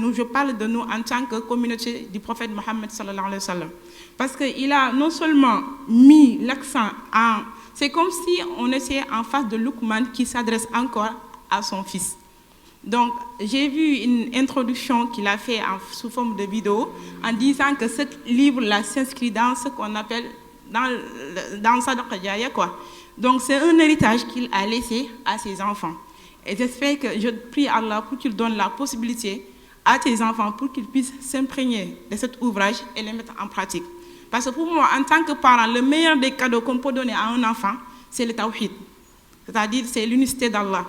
Speaker 6: nous en tant que communauté du prophète Mohammed sallallahu alayhi wa sallam. Parce qu'il a non seulement mis l'accent en... C'est comme si on était en face de Luqman qui s'adresse encore à son fils. Donc, j'ai vu une introduction qu'il a fait sous forme de vidéo en disant que ce livre-là s'inscrit dans ce qu'on appelle dans Sadaqa Jariya, quoi. Donc, c'est un héritage qu'il a laissé à ses enfants. Et j'espère que je prie Allah pour qu'il donne la possibilité à tes enfants pour qu'ils puissent s'imprégner de cet ouvrage et le mettre en pratique. Parce que pour moi, en tant que parent, le meilleur des cadeaux qu'on peut donner à un enfant, c'est le tawhid. C'est-à-dire, c'est l'unicité d'Allah.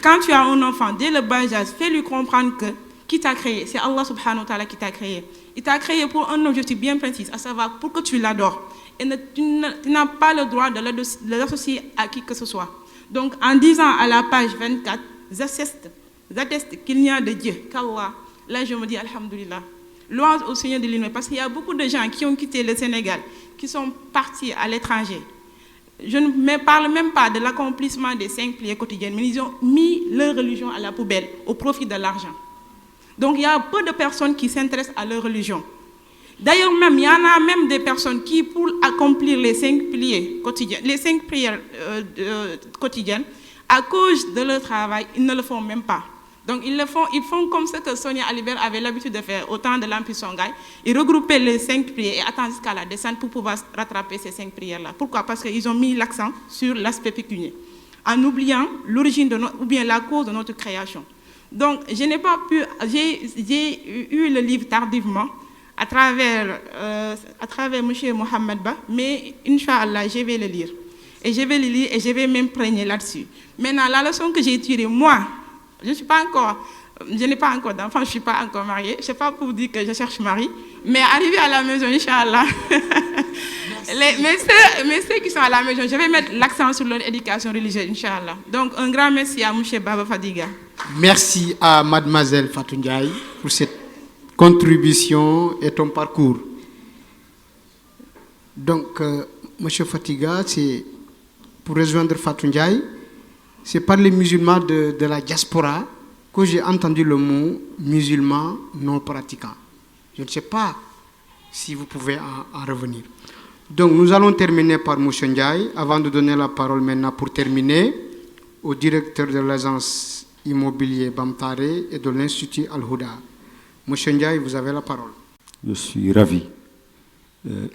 Speaker 6: Quand tu as un enfant, dès le bas âge, fais-lui comprendre que qui t'a créé, c'est Allah subhanahu wa ta'ala qui t'a créé. Il t'a créé pour un objectif bien précis, à savoir pour que tu l'adores. Et tu n'as pas le droit de l'associer à qui que ce soit. Donc, en disant à la page 24, j'atteste qu'il n'y a de Dieu qu'Allah. Là, je me dis, alhamdoulilah. Louange au Seigneur de l'univers, parce qu'il y a beaucoup de gens qui ont quitté le Sénégal, qui sont partis à l'étranger. Je ne parle même pas de l'accomplissement des 5 prières quotidiennes, mais ils ont mis leur religion à la poubelle, au profit de l'argent. Donc, il y a peu de personnes qui s'intéressent à leur religion. D'ailleurs, même, il y en a même des personnes qui, pour accomplir les 5 prières quotidiennes, à cause de leur travail, ils ne le font même pas. Donc, ils font comme ce que Sonia Alibert avait l'habitude de faire au temps de l'Empire Songhai. Ils regroupaient les 5 prières et attendent jusqu'à la descente pour pouvoir rattraper ces 5 prières-là. Pourquoi? Parce qu'ils ont mis l'accent sur l'aspect pécuniaire, en oubliant l'origine ou bien la cause de notre création. Donc, je n'ai pas pu... J'ai eu le livre tardivement à travers M. Mohamed Ba, mais Inch'Allah, je vais le lire. Et je vais le lire et je vais m'imprégner là-dessus. Maintenant, la leçon que j'ai tirée, moi, je n'ai pas encore d'enfant, je ne suis pas encore mariée. Ce n'est pas pour dire que je cherche mari, mais arrivé à la maison, Inch'Allah. mais ceux qui sont à la maison, je vais mettre l'accent sur leur éducation religieuse, Inch'Allah. Donc, un grand merci à M. Baba Fadiga.
Speaker 10: Merci à Mademoiselle Fatou Ndiaye pour cette contribution et ton parcours. Donc, M. Fatiga, c'est pour rejoindre Fatou Ndiaye. C'est par les musulmans de la diaspora que j'ai entendu le mot musulman non pratiquant. Je ne sais pas si vous pouvez en revenir. Donc nous allons terminer par M. Ndiaye, avant de donner la parole maintenant pour terminer au directeur de l'agence immobilier Bamtare et de l'Institut Al-Houda. M. Ndiaye, vous avez la parole.
Speaker 7: Je suis ravi,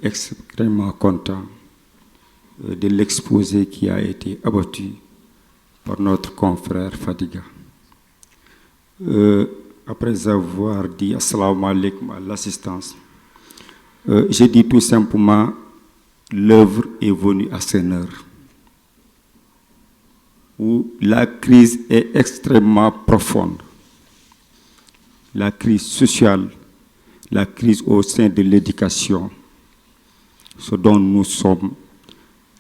Speaker 7: extrêmement content de l'exposé qui a été abattu par notre confrère Fadiga. Après avoir dit assalamu alaikum à l'assistance, j'ai dit tout simplement l'œuvre est venue à son heure, où la crise est extrêmement profonde. La crise sociale, la crise au sein de l'éducation, ce dont nous sommes,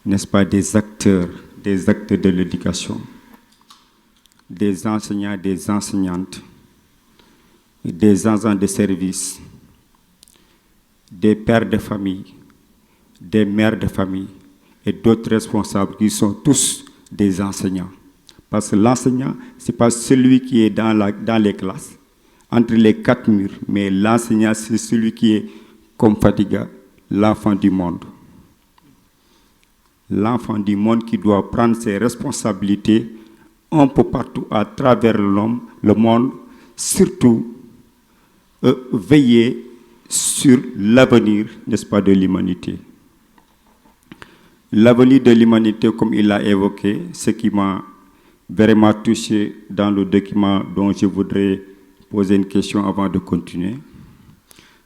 Speaker 7: n'est-ce pas, des acteurs de l'éducation, des enseignants, des enseignantes, des agents de service, des pères de famille, des mères de famille et d'autres responsables qui sont tous des enseignants. Parce que l'enseignant, ce n'est pas celui qui est dans les classes, entre les 4 murs, mais l'enseignant, c'est celui qui est, comme Fatiga, l'enfant du monde. L'enfant du monde qui doit prendre ses responsabilités un peu partout à travers le monde, surtout veiller sur l'avenir, n'est-ce pas, de l'humanité. L'avenir de l'humanité, comme il l'a évoqué, ce qui m'a vraiment touché dans le document dont je voudrais poser une question avant de continuer.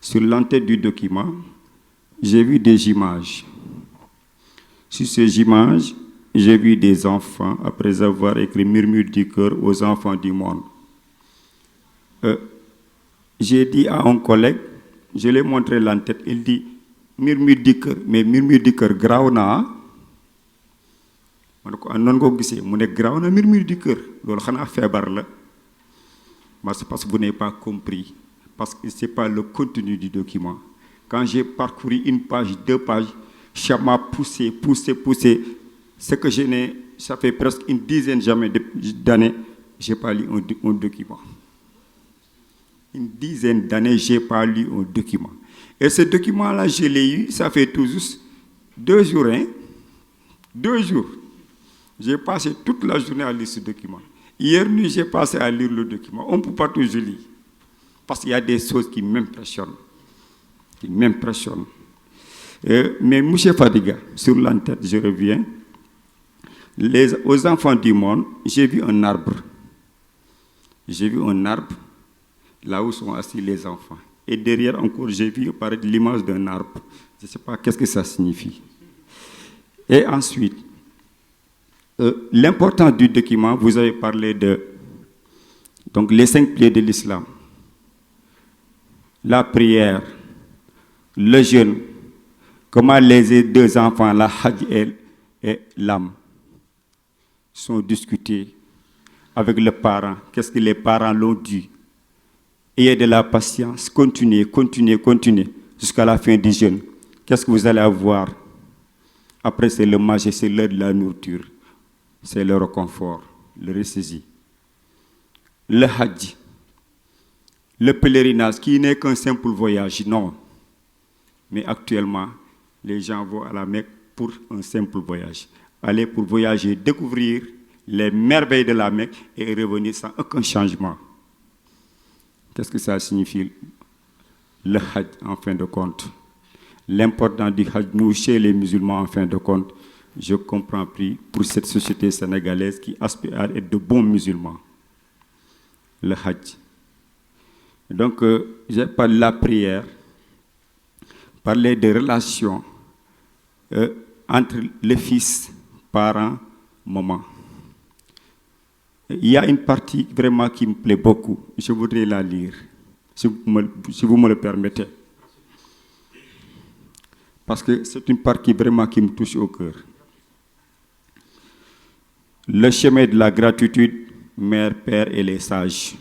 Speaker 7: Sur l'entête du document, j'ai vu des images. Sur ces images, j'ai vu des enfants, après avoir écrit Murmure du cœur aux enfants du monde. J'ai dit à un collègue, je lui ai montré l'entête, il dit, murmure du cœur mais murmure du cœur garaaw na ma ne ko noonu nga ko gisee mu ne garaaw na murmure du cœur loolu xanaa feebar la c'est parce que vous n'avez pas compris parce que c'est pas le contenu du document. Quand j'ai parcouru une page, 2 pages, ça m'a poussé. Ce que je n'ai, ça fait presque une dizaine d'années, je n'ai pas lu un document. Une dizaine d'années, je n'ai pas lu un document. Et ce document-là, je l'ai eu, ça fait tout juste 2 jours. 2 jours. J'ai passé toute la journée à lire ce document. Hier nuit, j'ai passé à lire le document. On ne peut pas toujours lire. Parce qu'il y a des choses qui m'impressionnent. Mais M. Fadiga, sur l'entête, je reviens. Aux enfants du monde, j'ai vu un arbre. J'ai vu un arbre, là où sont assis les enfants. Et derrière encore, j'ai vu apparaître l'image d'un arbre. Je ne sais pas qu'est-ce que ça signifie. Et ensuite, l'importance du document, vous avez parlé de donc, les 5 piliers de l'islam. La prière, le jeûne, comment les 2 enfants, la hajj et l'âme, sont discutés avec le parent. Qu'est-ce que les parents l'ont dit? Ayez de la patience, continuez jusqu'à la fin du jeûne. Qu'est-ce que vous allez avoir? Après, c'est le manger, c'est l'heure de la nourriture. C'est le réconfort, le ressaisi. Le hajj, le pèlerinage, qui n'est qu'un simple voyage, non. Mais actuellement, les gens vont à la Mecque pour un simple voyage. Aller pour voyager, découvrir les merveilles de la Mecque et revenir sans aucun changement. Qu'est-ce que ça signifie? Le hajj, en fin de compte. L'important du hajj, nous, chez les musulmans, en fin de compte, je comprends plus pour cette société sénégalaise qui aspire à être de bons musulmans. Le hajj. Donc, j'ai parlé de la prière, parlé des relations entre le fils, parents, maman. Il y a une partie vraiment qui me plaît beaucoup. Je voudrais la lire, si vous me le permettez. Parce que c'est une partie vraiment qui me touche au cœur. Le chemin de la gratitude, mère, père et les sages.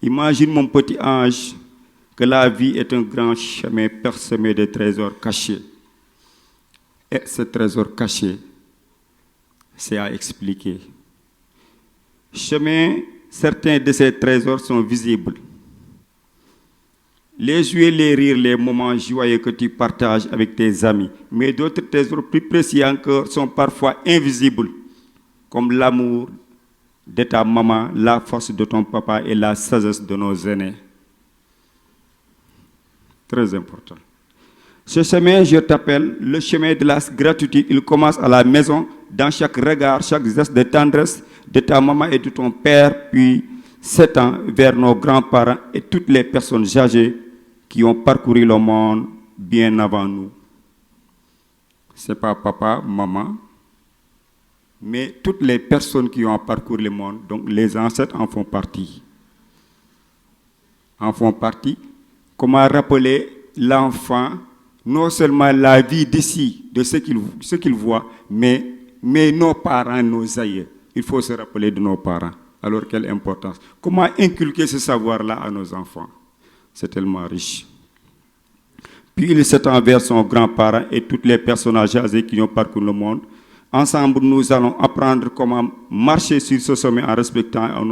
Speaker 7: Imagine mon petit ange que la vie est un grand chemin parsemé de trésors cachés. Et ce trésor caché, c'est à expliquer. Chemin, certains de ces trésors sont visibles. Les jouets, les rires, les moments joyeux que tu partages avec tes amis. Mais d'autres trésors plus précieux encore sont parfois invisibles, comme l'amour de ta maman, la force de ton papa et la sagesse de nos aînés. Très important. Ce chemin, je t'appelle le chemin de la gratitude. Il commence à la maison, dans chaque regard, chaque geste de tendresse de ta maman et de ton père, puis s'étend vers nos grands-parents et toutes les personnes âgées qui ont parcouru le monde bien avant nous. Ce n'est pas papa, maman, mais toutes les personnes qui ont parcouru le monde, donc les ancêtres en font partie. En font partie. Comment rappeler l'enfant, non seulement la vie d'ici, de ce qu'il voit, mais nos parents, nos aïeux. Il faut se rappeler de nos parents. Alors, quelle importance. Comment inculquer ce savoir-là à nos enfants? C'est tellement riche. Puis il s'étend vers son grand-parent et toutes les personnes âgées qui ont parcouru le monde. Ensemble, nous allons apprendre comment marcher sur ce sommet en respectant et en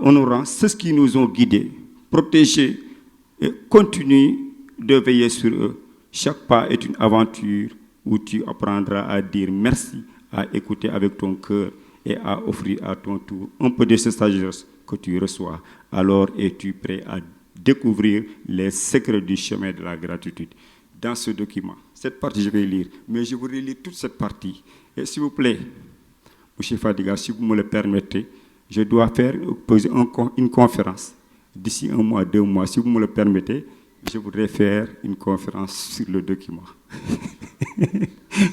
Speaker 7: honorant ceux qui nous ont guidés, protégés et continuent de veiller sur eux. Chaque pas est une aventure où tu apprendras à dire merci, à écouter avec ton cœur et à offrir à ton tour un peu de cette sagesse que tu reçois. Alors es-tu prêt à découvrir les secrets du chemin de la gratitude? Dans ce document, cette partie je vais lire, mais je voudrais lire toute cette partie. Et s'il vous plaît, M. Fadiga, si vous me le permettez, je dois faire une conférence d'ici 1 mois, 2 mois. Si vous me le permettez, je voudrais faire une conférence sur le document.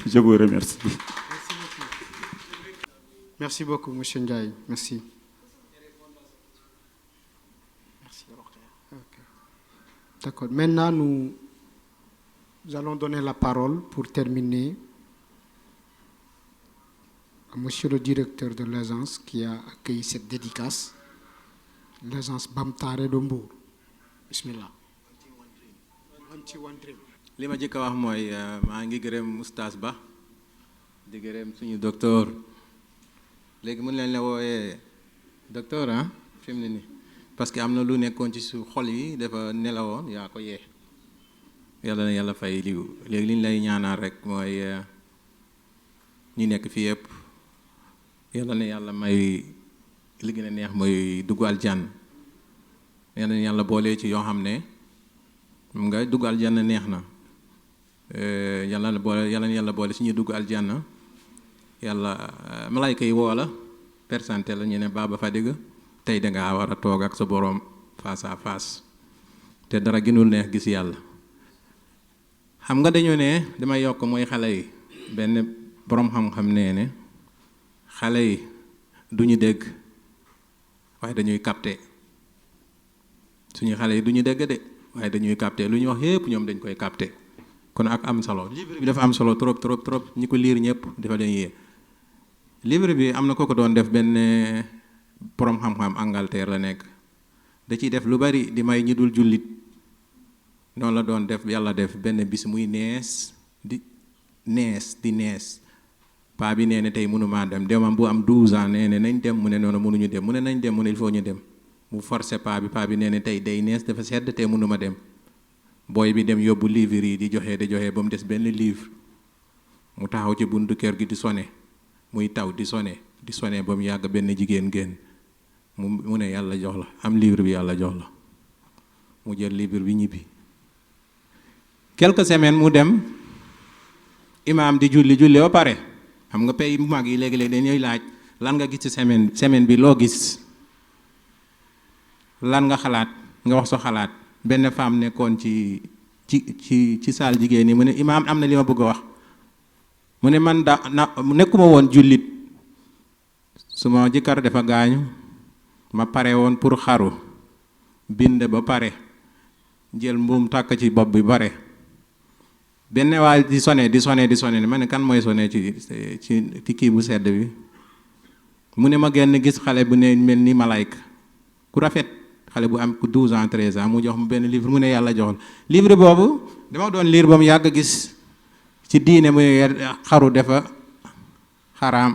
Speaker 7: Je vous remercie.
Speaker 10: Merci beaucoup, M. Ndiaye. Merci. Merci. Okay. D'accord. Maintenant, Nous allons donner la parole pour terminer à monsieur le directeur de l'agence qui a accueilli cette dédicace, l'agence Bamtare de Mbour. Bismillah.
Speaker 9: li ma jëkk a wax mooy maa ngi gërëm oustaz Ba di gërëm suñu docteur léegi mën leen la wooyee docteur ah fi mu ne nii parce que am na lu nekkoon ci su xol yi dafa nelawoon yaa ko yee yàlla na yàlla fay liw léegi li ñu lay ñaanal rek mooy ñi nekk fii yëpp yàlla na yàlla may li gën a neex mooy dugg aljanna yàlla na yàlla boole ci yoo xam ne nga dugg aljanna neex na yàlla na yàlla boole si ñuy dugg aljanna yàlla malaayka yi woo la persante la ñu ne Baba Fadiga tey dangaa war a toog ak sa boroom face à face te dara gënul neex gis yàlla xam nga dañu ne damay yokk mooy xale yi benn boroom xam-xam nee ne xale yi duñu dégg waaye dañuy capter suñu xale yi duñu dégg de waaye dañuy capter lu ñu wax yépp ñoom dañ koy capter kon ak am solo livre bi dafa am solo trop trop trop ñi ko liir ñëpp dafa leen yee livre bi am na ko doon def benn borom xam-xam Angleterre la nekk da ciy def lu bari di may ñi dul jullit noonu la doon def yàlla def benn bis muy nees di nees paa bi nee ne tey mënumaa dem demam bu am 12 ans nee ne nañ dem mu ne noonu mënuñu dem mu ne nañ dem mu ne il faut ñu dem mu forcé paa bi nee ne tey day nees dafa sedd te mënuma dem booy bi dem yóbbu livre yi di joxe ba mu des benn livre mu taxaw ci buntu kër gi di sone muy taw di sone ba mu yàgg benn jigéen génn mu ne yàlla jox la am livre bi yàlla jox la mu jël livre bi ñibbi quelques semaines mu dem imaam di julli ba pare xam nga pays mag yi léegi-léegi dañuy laaj lan nga gis ci semaine bi loo gis lan nga xalaat nga wax sa xalaat benn femme nekkoon ci saal jigéen ñi mu ne imaam am na li ma bëgg a wax mu ne man nekkuma woon jullit suma jëkkër dafa gaañu ma pare woon pour xaru bind ba pare jël mbuum tàkk ci bopp bi bare benn waay di sone ma ne kan mooy sone ci kii bu sedd bi mu ne ma genn gis xale bu ne mel ni malayka ku rafet xale bu am 12 ans 13 ans mu jox mu benn livre mu ne yàlla joxal livre boobu dama doon lire ba mu yàgg gis ci diine muy xaru dafa xaraam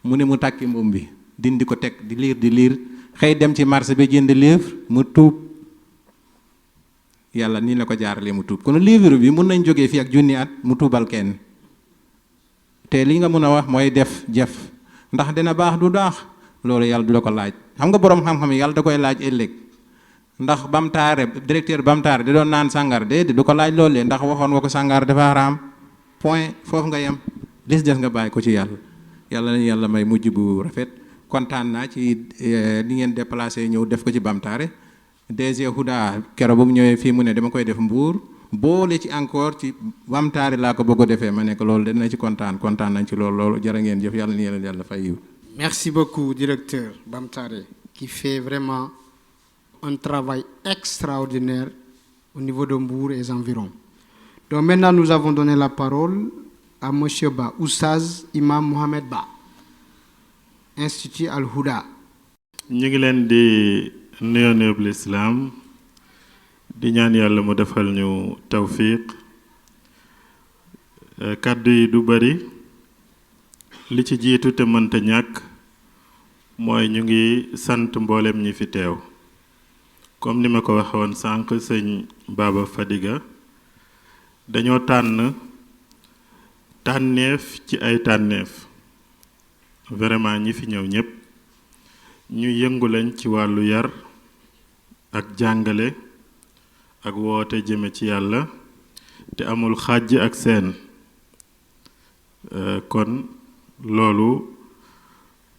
Speaker 9: mu ne mu takki mbuum bi dindi ko teg di lire xëy dem ci marché bi jënd livre mu tuub yàlla nii la ko jaaralee mu tuub kon livre bi mun nañ jógee fii ak junni at mu tuubal kenn te li nga mën a wax mooy def jëf ndax dina baax du daax loolu yàlla du la ko laaj xam nga boroom xam-xam yi yàlla da koy laaj ëllëg ndax Bamtare directeur Bamtare da doon naan sàngar de du ko laaj loolu lee ndax waxoon nga ko sàngar dafa xaraam point foofu nga yem des nga bàyyi ko ci yàlla nañu yàlla may mujj bu rafet kontaan naa ci ni ngeen déplacé ñëw def ko ci Bamtare DG Houda keroog ba mu ñëwee fii mu ne dama koy def Mbour boole ci encore ci Bamtare laa ko bëgg a defee ma nekk loolu dina ci kontaan nañ ci loolu jërë ngeen jëf yàlla ni yàlla fay yiw.
Speaker 10: Merci beaucoup, directeur Bamtare, qui fait vraiment un travail extraordinaire au niveau de Mbour et les environs. Donc maintenant, nous avons donné la parole à M. Ba, Oustaz Imam Mohamed Ba, Institut Al-Houda.
Speaker 8: ñu ngi leen di nuyoo bu lislaam di ñaan yàlla mu defal ñu tawfiq kàddu yi du bari li ci jiitu te mënta ñàkk mooy ñu ngi sant mboolem ñi fi teew comme ni ma ko waxe woon sànq sëñ Baba Fadiga dañoo tànneef ci ay tànneef vraiment ñi fi ñëw ñépp ñu yëngu lañ ci wàllu yar ak jàngale ak woote jëme ci yàlla te amul xàjj ak seen kon loolu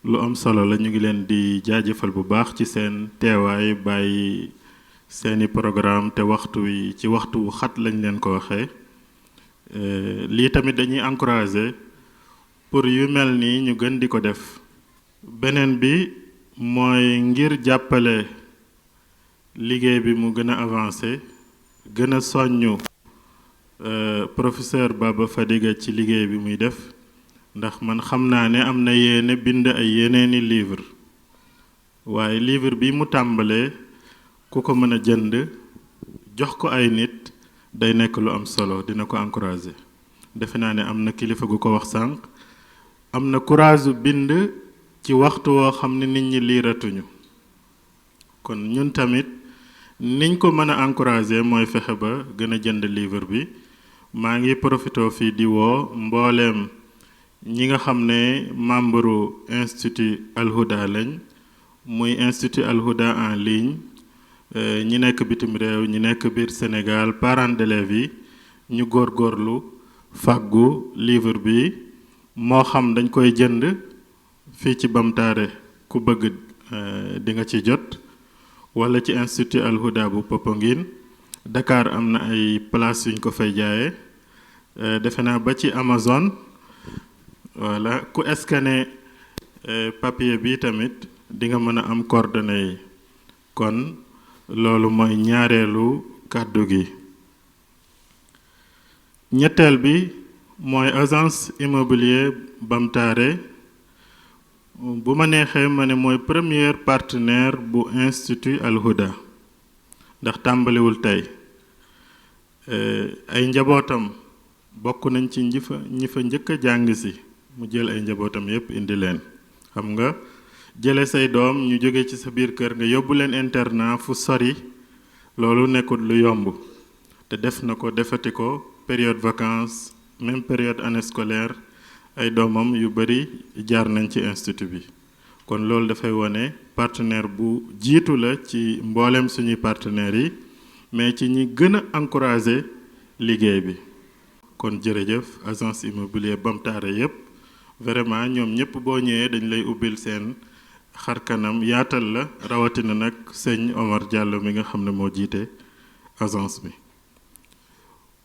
Speaker 8: lu am solo la ñu ngi leen di jaajëfal bu baax ci seen teewaay bàyyi seeni programme te waxtu wi ci waxtu wu xat lañ leen ko waxee lii tamit dañuy encourager pour yu mel nii ñu gën di ko def beneen bi mooy ngir jàppale liggéey bi mu gën a avancé gën a soññu professeur Baba Fadiga ci liggéey bi muy def ndax man xam naa ne am na yéene bind ay yeneeni livre waaye livre bi mu tàmbalee ku ko mën a jënd jox ko ay nit day nekk lu am solo dina ko encourager defe naa ne am na kilifa gu ko wax sànq am na courage bind ci waxtu woo xam ne nit ñi liiratuñu kon ñun tamit niñ ko mën a encourager mooy fexe ba gën a jënd livre bi maa ngi profité fii di woo mbooleem ñi nga xam ne membre institut Al Houda lañ muy institut Al Houda en ligne ñi nekk bitim réew ñi nekk biir Sénégal parents d'élèves yi ñu góorgóorlu fàggu livre bi moo xam dañ koy jënd fii ci Bamtare ku bëgg di nga ci jot wala ci institut Al Houda bu Popenguine Dakar am na ay place yuñ ko fay jaaye defe naa ba ci Amazon voilà ku scanner papier bi tamit di nga mën a am coordonnées yi kon loolu mooy ñaareelu kàddu gi ñetteel bi mooy agence immobilier Bamtare bu ma neexee ma ne mooy premier partenaire bu institut Al Houda ndax tàmbaliwul tey ay njabootam bokk nañ ci ñi fa njëkk a jàng si mu jël ay njabootam yépp indi leen xam nga jële say doom ñu jóge ci sa biir kër nga yóbbu leen internat fu sori loolu nekkul lu yomb te def na ko defati ko période vacances même période année scolaire ay doomam yu bari jaar nañ ci institut bi kon loolu dafay wone partenaire bu jiitu la ci mboolem suñuy partenaires yi mais ci ñi gën a encourager liggéey bi kon jërëjëf agence immobilier Bamtare yépp vraiment ñoom ñëpp boo ñëwee dañ lay ubbil seen xar kanam yaatal la rawatina nag sëñ Omar Diallo mi nga xam ne moo jiite agence bi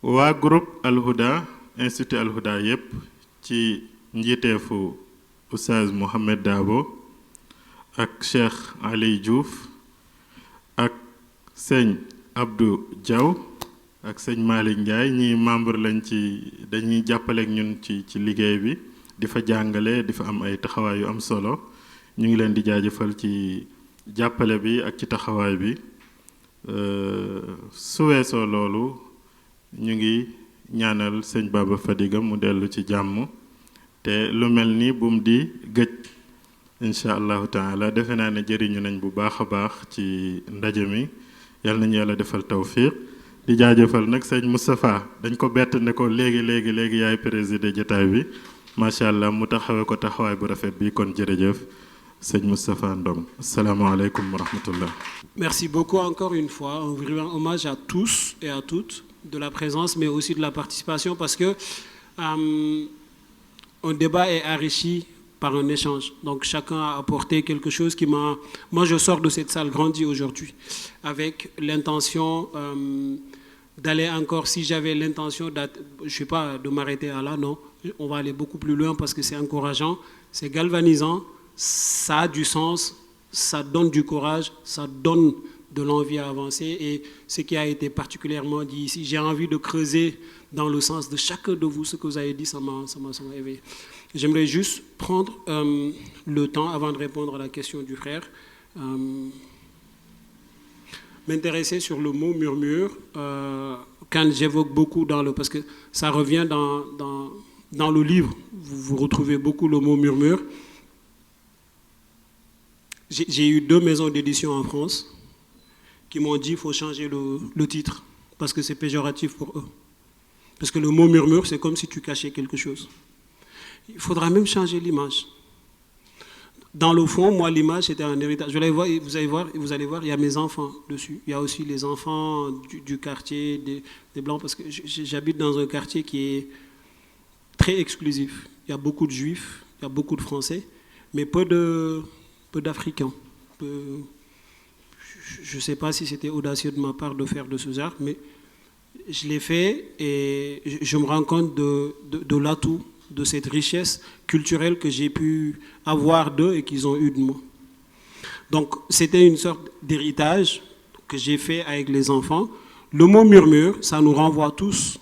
Speaker 8: waa groupe Al Houda institut Al Houda yépp ci njiiteefu Oustaz Mohamed Dabo ak Cheikh Ali Diouf ak sëñ Abdou Diaw ak sëñ Malick Ndiaye ñi membre lañ ci dañuy jàppaleek ñun ci liggéey bi di fa jàngale di fa am ay taxawaay yu am solo ñu ngi leen di jaajëfal ci jàppale bi ak ci taxawaay bi su weesoo loolu ñu ngi ñaanal sëñ Baba Fadiga mu dellu ci jàmm te lu mel ni bum di gëj incha allahu taala defe naa ne jëriñu nañ bu baax a baax ci ndaje mi yal nañu yàlla defal tawfiq di jaajëfal nag sëñ Moustapha dañ ko bett ne ko léegi yaay présider jotaay bi macha allah mu taxawee ko taxawaay bu rafet bi kon jërëjëf sëñ Moustapha Ndong asalaamaaleykum wa rahmatullah.
Speaker 1: Merci beaucoup encore une fois. Un grand hommage à tous et à toutes de la présence, mais aussi de la participation, parce que un débat est enrichi par un échange. Donc chacun a apporté quelque chose qui m'a... Moi, je sors de cette salle grandi aujourd'hui avec l'intention d'aller encore, si j'avais l'intention, je sais pas, de m'arrêter à là, non. On va aller beaucoup plus loin parce que c'est encourageant, c'est galvanisant, ça a du sens, ça donne du courage, ça donne de l'envie à avancer. Et ce qui a été particulièrement dit ici, j'ai envie de creuser dans le sens de chacun de vous, ce que vous avez dit, ça m'a éveillé. J'aimerais juste prendre le temps, avant de répondre à la question du frère, m'intéresser sur le mot murmure, quand j'évoque beaucoup parce que ça revient dans le livre, vous retrouvez beaucoup le mot murmure. J'ai eu 2 maisons d'édition en France qui m'ont dit qu'il faut changer le titre, parce que c'est péjoratif pour eux. Parce que le mot murmure, c'est comme si tu cachais quelque chose. Il faudra même changer l'image. Dans le fond, moi, l'image, c'était un héritage. Vous allez voir, il y a mes enfants dessus. Il y a aussi les enfants du quartier des Blancs, parce que j'habite dans un quartier qui est très exclusif. Il y a beaucoup de Juifs, il y a beaucoup de Français, mais peu d'Africains. Je ne sais pas si c'était audacieux de ma part de faire de ce genre, mais je l'ai fait et je me rends compte de l'atout, de cette richesse culturelle que j'ai pu avoir d'eux et qu'ils ont eu de moi. Donc c'était une sorte d'héritage que j'ai fait avec les enfants. Le mot murmure, ça nous renvoie tous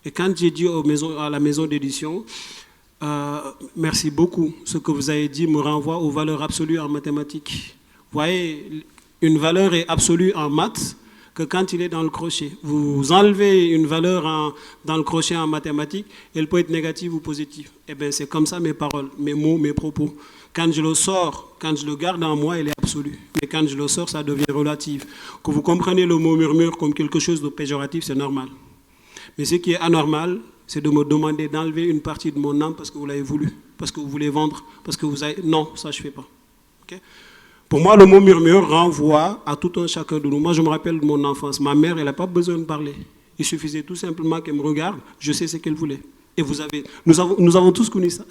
Speaker 1: Et quand j'ai dit à la maison d'édition, merci beaucoup, ce que vous avez dit me renvoie aux valeurs absolues en mathématiques. Vous voyez, une valeur est absolue en maths que quand il est dans le crochet. Vous enlevez une valeur dans le crochet en mathématiques, elle peut être négative ou positive. Eh bien, c'est comme ça mes paroles, mes mots, mes propos. Quand je le sors, quand je le garde en moi, elle est absolue. Mais quand je le sors, ça devient relatif. Que vous compreniez le mot murmure comme quelque chose de péjoratif, c'est normal. Mais ce qui est anormal, c'est de me demander d'enlever une partie de mon âme parce que vous l'avez voulu, parce que vous voulez vendre, parce que vous avez... Non, ça je ne fais pas. Okay? Pour moi, le mot murmure renvoie à tout un chacun de nous. Moi, je me rappelle de mon enfance. Ma mère, elle n'a pas besoin de parler. Il suffisait tout simplement qu'elle me regarde. Je sais ce qu'elle voulait. Et nous avons tous connu ça.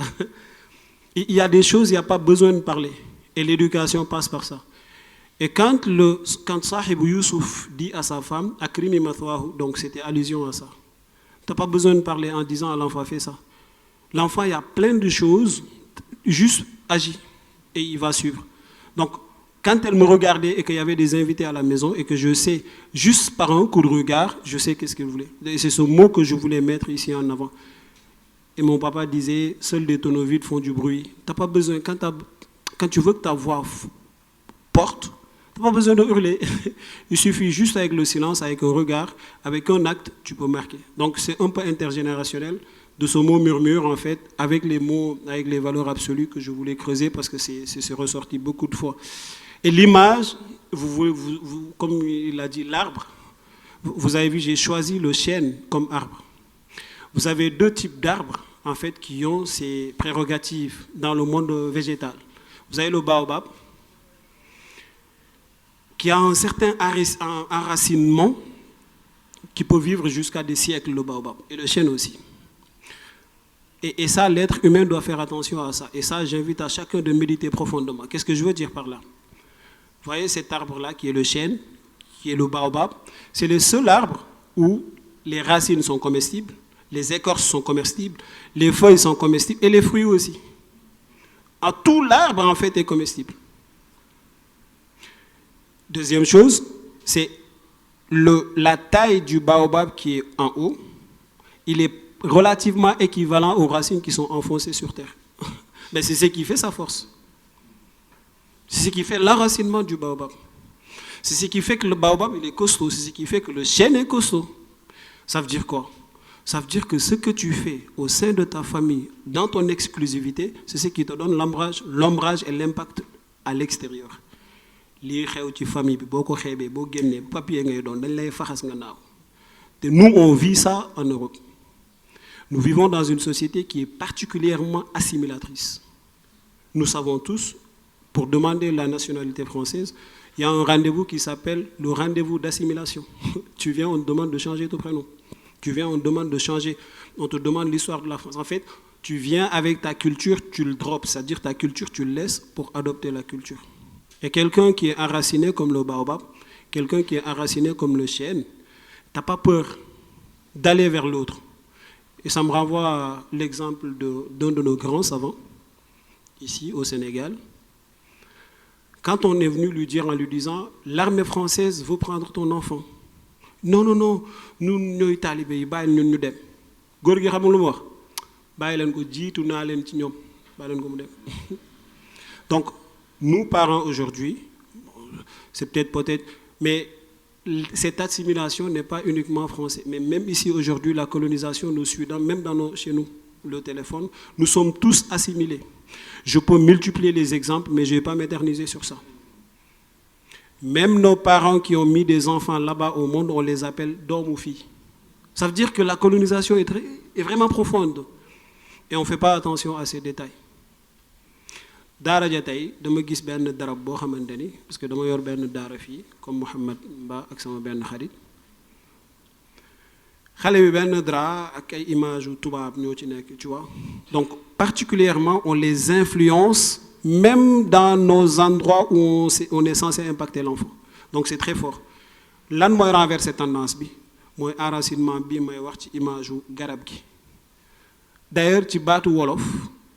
Speaker 1: Il y a des choses, il n'y a pas besoin de parler. Et l'éducation passe par ça. Et quand Sahib Youssouf dit à sa femme, Akrimi Mathwahu, donc c'était allusion à ça. Tu n'as pas besoin de parler en disant à l'enfant, fais ça. L'enfant, il y a plein de choses, juste agis. Et il va suivre. Donc, quand elle me regardait et qu'il y avait des invités à la maison et que je sais, juste par un coup de regard, je sais qu'est-ce qu'elle voulait. Et c'est ce mot que je voulais mettre ici en avant. Et mon papa disait, seuls des tonneaux vides font du bruit. Tu n'as pas besoin, quand tu veux que ta voix porte, tu n'as pas besoin de hurler. Il suffit juste avec le silence, avec un regard, avec un acte, tu peux marquer. Donc c'est un peu intergénérationnel de ce mot murmure, en fait, avec les mots, avec les valeurs absolues que je voulais creuser parce que c'est ressorti beaucoup de fois. Et l'image, comme il a dit, l'arbre, vous avez vu, j'ai choisi le chêne comme arbre. Vous avez deux types d'arbres, en fait, qui ont ces prérogatives dans le monde végétal. Vous avez le baobab, qui a un certain enracinement, qui peut vivre jusqu'à des siècles, le baobab, et le chêne aussi. Et ça, l'être humain doit faire attention à ça. Et ça, j'invite à chacun de méditer profondément. Qu'est-ce que je veux dire par là? Vous voyez cet arbre-là, qui est le chêne, qui est le baobab, c'est le seul arbre où les racines sont comestibles, les écorces sont comestibles, les feuilles sont comestibles, et les fruits aussi. Tout l'arbre, en fait, est comestible. Deuxième chose, c'est la taille du baobab qui est en haut, il est relativement équivalent aux racines qui sont enfoncées sur terre. Mais c'est ce qui fait sa force. C'est ce qui fait l'enracinement du baobab. C'est ce qui fait que le baobab il est costaud. C'est ce qui fait que le chêne est costaud. Ça veut dire quoi? Ça veut dire que ce que tu fais au sein de ta famille, dans ton exclusivité, c'est ce qui te donne l'ombrage et l'impact à l'extérieur. Nous, on vit ça en Europe. Nous vivons dans une société qui est particulièrement assimilatrice. Nous savons tous, pour demander la nationalité française, il y a un rendez-vous qui s'appelle le rendez-vous d'assimilation. Tu viens, on te demande de changer ton prénom. Tu viens, on te demande de changer, on te demande l'histoire de la France. En fait, tu viens avec ta culture, tu le drops, c'est-à-dire ta culture, tu le laisses pour adopter la culture. Et quelqu'un qui est enraciné comme le baobab, quelqu'un qui est enraciné comme le chêne, tu n'as pas peur d'aller vers l'autre. Et ça me renvoie à l'exemple d'un de nos grands savants, ici au Sénégal. Quand on est venu lui dire en lui disant « L'armée française veut prendre ton enfant ». Non, non, non, nous, nous, talibés, nous, nous, dem. Góor gi xamul lu mu wax bàyyi leen ko jiitu naa leen ci ñoom bàyyi leen ko mu dem. Donc, nous, parents, aujourd'hui, c'est peut-être, mais cette assimilation n'est pas uniquement française. Mais même ici, aujourd'hui, la colonisation nous suit, même chez nous, le téléphone, nous sommes tous assimilés. Je peux multiplier les exemples, mais je ne vais pas m'éterniser sur ça. Même nos parents qui ont mis des enfants là-bas au monde, on les appelle d'hommes ou filles. Ça veut dire que la colonisation est vraiment profonde. Et on ne fait pas attention à ces détails. Daara ja tey dama gis benn darab boo xamante ni parce que dama yor benn daara fii comme Mouhamed Ba ak sama benn xarit xale bi benn drap ak ay image tubaab ñoo ci nekk tu vois. Donc particulièrement on les influence même dans nos endroits où on est censé impacter l'enfant. Donc c'est très fort. Lan mooy renverser tendance bi mooy enracinement bi may wax ci image garab gi. D'ailleurs ci baatu wolof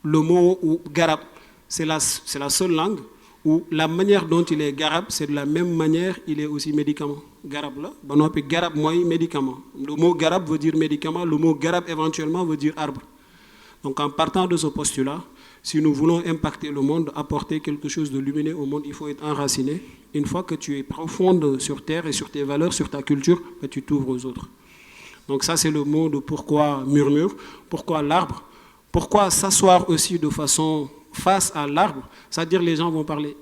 Speaker 1: le mot garab c'est la seule langue où la manière dont il est garab, c'est de la même manière il est aussi médicament. Garab là, puis garab moi médicament. Le mot garab veut dire médicament, le mot garab éventuellement veut dire arbre. Donc en partant de ce postulat, si nous voulons impacter le monde, apporter quelque chose de lumineux au monde, il faut être enraciné. Une fois que tu es profonde sur terre et sur tes valeurs, sur ta culture, tu t'ouvres aux autres. Donc ça c'est le mot de pourquoi murmure, pourquoi l'arbre, pourquoi s'asseoir aussi de façon face à l'arbre, c'est-à-dire les gens vont parler.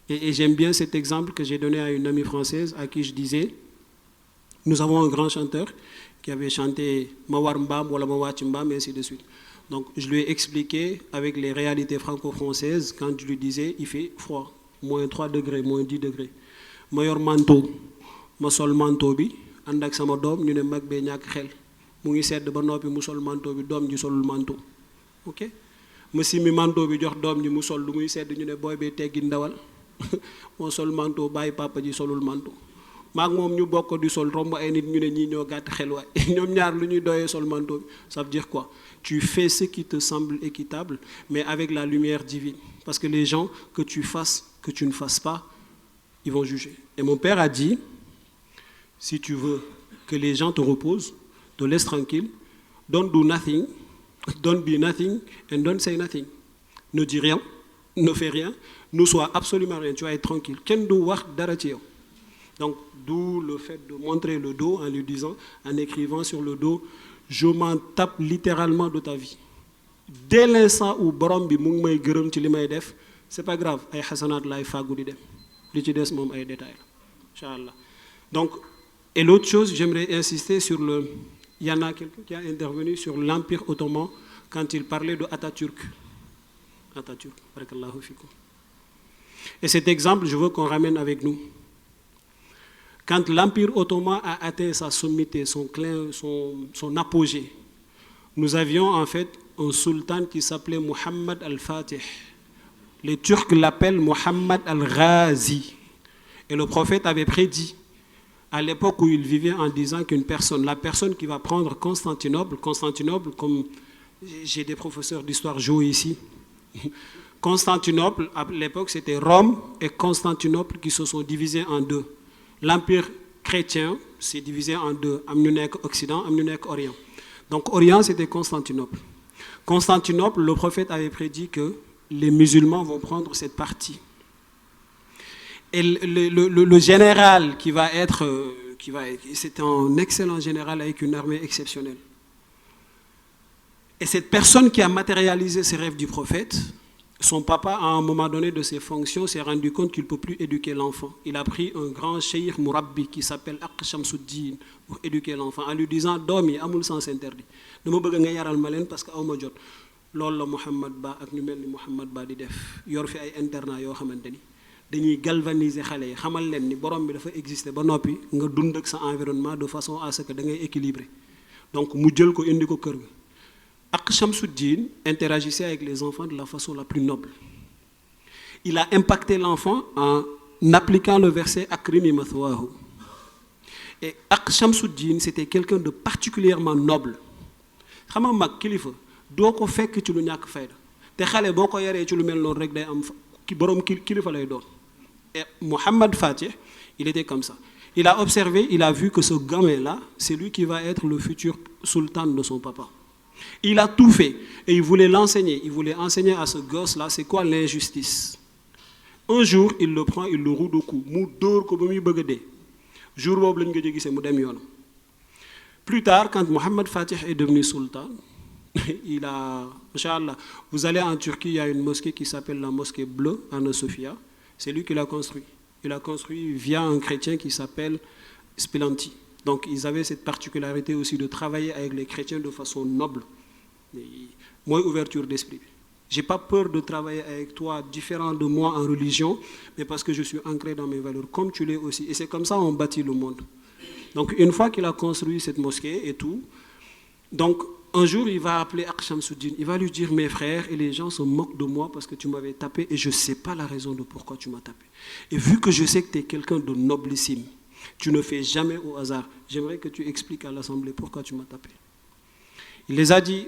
Speaker 1: Et j'aime bien cet exemple que j'ai donné à une amie française à qui je disais, nous avons un grand chanteur qui avait chanté Mawar Mbam, Wala Mawach Mbam, et ainsi de suite. Donc je lui ai expliqué avec les réalités franco-françaises, quand je lui disais, il fait froid, moins 3 degrés, moins 10 degrés. Mayor manteau, ma sol manteau bi, andak sama dom, ñu ne mag be ñak xel. Mu ngi sedd ba nopi mu sol manteau bi, dom ji solul manteau. OK? Ma simi manteau bi jox dom ji mu sol lu muy sedd ñu ne boy be teggi ndawal. Mo sol manteau baye papa ji solul manteau. Maak mom ñu bokk di sol romb ay nit ñu ne ñi ñoo gatt xel way. Ñom ñaar lu ñuy doyé sol manteau bi. Ça veut dire quoi? Tu fais ce qui te semble équitable, mais avec la lumière divine. Parce que les gens, que tu fasses, que tu ne fasses pas, ils vont juger. Et mon père a dit, si tu veux que les gens te reposent, te laissent tranquille, don't do nothing, don't be nothing, and don't say nothing. Ne dis rien, ne fais rien, ne sois absolument rien, tu vas être tranquille. Ken do wax dara ci yow. Donc, d'où le fait de montrer le dos en lui disant, en écrivant sur le dos, je m'en tape littéralement de ta vie. Dès l'instant où borom bi mu ngi may gërëm ci limay def, c'est pas grave, ay hasanat lay fagu di dem. Li ci dess mom ay détails. Inchallah. Donc, et l'autre chose, j'aimerais insister sur le, il y en a quelqu'un qui a intervenu sur l'Empire ottoman quand il parlait de Atatürk. Atatürk, barakallahu fikum. Et cet exemple, je veux qu'on ramène avec nous. Quand l'Empire ottoman a atteint sa sommité, son apogée, nous avions en fait un sultan qui s'appelait Muhammad al-Fatih. Les Turcs l'appellent Muhammad al-Ghazi. Et le prophète avait prédit, à l'époque où il vivait, en disant qu'une personne, la personne qui va prendre Constantinople, comme j'ai des professeurs d'histoire géo ici, Constantinople, à l'époque, c'était Rome et Constantinople qui se sont divisés en deux. L'empire chrétien s'est divisé en deux, Amnunek Occident, Amnunek Orient. Donc Orient, c'était Constantinople. Constantinople, le prophète avait prédit que les musulmans vont prendre cette partie. Et le général qui va être, c'est un excellent général avec une armée exceptionnelle. Et cette personne qui a matérialisé ces rêves du prophète, son papa, à un moment donné de ses fonctions, s'est rendu compte qu'il ne peut plus éduquer l'enfant. Il a pris un grand cheikh Mourabbi qui s'appelle Aq Shamsuddin pour éduquer l'enfant, en lui disant « Domi, amul sens interdit. Je veux nga yaral ma len parce que awma jot. Loolu la Mohamed Ba ak ñu melni Mohamed Ba di def. Yor fi ay internat yoo xamanteni dañuy galvaniser xale yi xamal leen ni borom bi dafa exister ba noppi nga dund ak sa environnement de façon à ce que da ngay équilibrer. Donc mu jël ko indi ko kër ga. Aq Shamsuddin interagissait avec les enfants de la façon la plus noble. Il a impacté l'enfant en appliquant le verset Akrimi mathwahu. Et Aq Shamsuddin, c'était quelqu'un de particulièrement noble. Xam nga mag kilifa doo ko fekk ci lu ñàkk fayda te xale boo ko yaree ci lu mel noonu rek day am ki borom kilifa lay doon. Et Mohamed Fatih, il était comme ça. Il a observé, il a vu que ce gamin-là, c'est lui qui va être le futur sultan de son papa. Il a tout fait et il voulait l'enseigner. Il voulait enseigner à ce gosse-là c'est quoi l'injustice. Un jour, il le prend, il le roue de coups. Mu dóor ko ba muy bëgg a dee. Jour boobu lañ ko gisee mu dem yoonam. Plus tard, quand Mohamed Fatih est devenu sultan, il a, Inch'Allah, vous allez en Turquie, il y a une mosquée qui s'appelle la mosquée bleue, Anna Sophia. C'est lui qui l'a construit. Il l'a construit via un chrétien qui s'appelle Spillanti. Donc ils avaient cette particularité aussi de travailler avec les chrétiens de façon noble. Moins ouverture d'esprit. J'ai pas peur de travailler avec toi différent de moi en religion, mais parce que je suis ancré dans mes valeurs, comme tu l'es aussi. Et c'est comme ça qu'on bâtit le monde. Donc une fois qu'il a construit cette mosquée et tout, donc un jour il va appeler Aq Shamsuddin, il va lui dire mes frères et les gens se moquent de moi parce que tu m'avais tapé et je ne sais pas la raison de pourquoi tu m'as tapé. Et vu que je sais que tu es quelqu'un de noblissime, tu ne fais jamais au hasard, j'aimerais que tu expliques à l'Assemblée pourquoi tu m'as tapé. Il les a dit,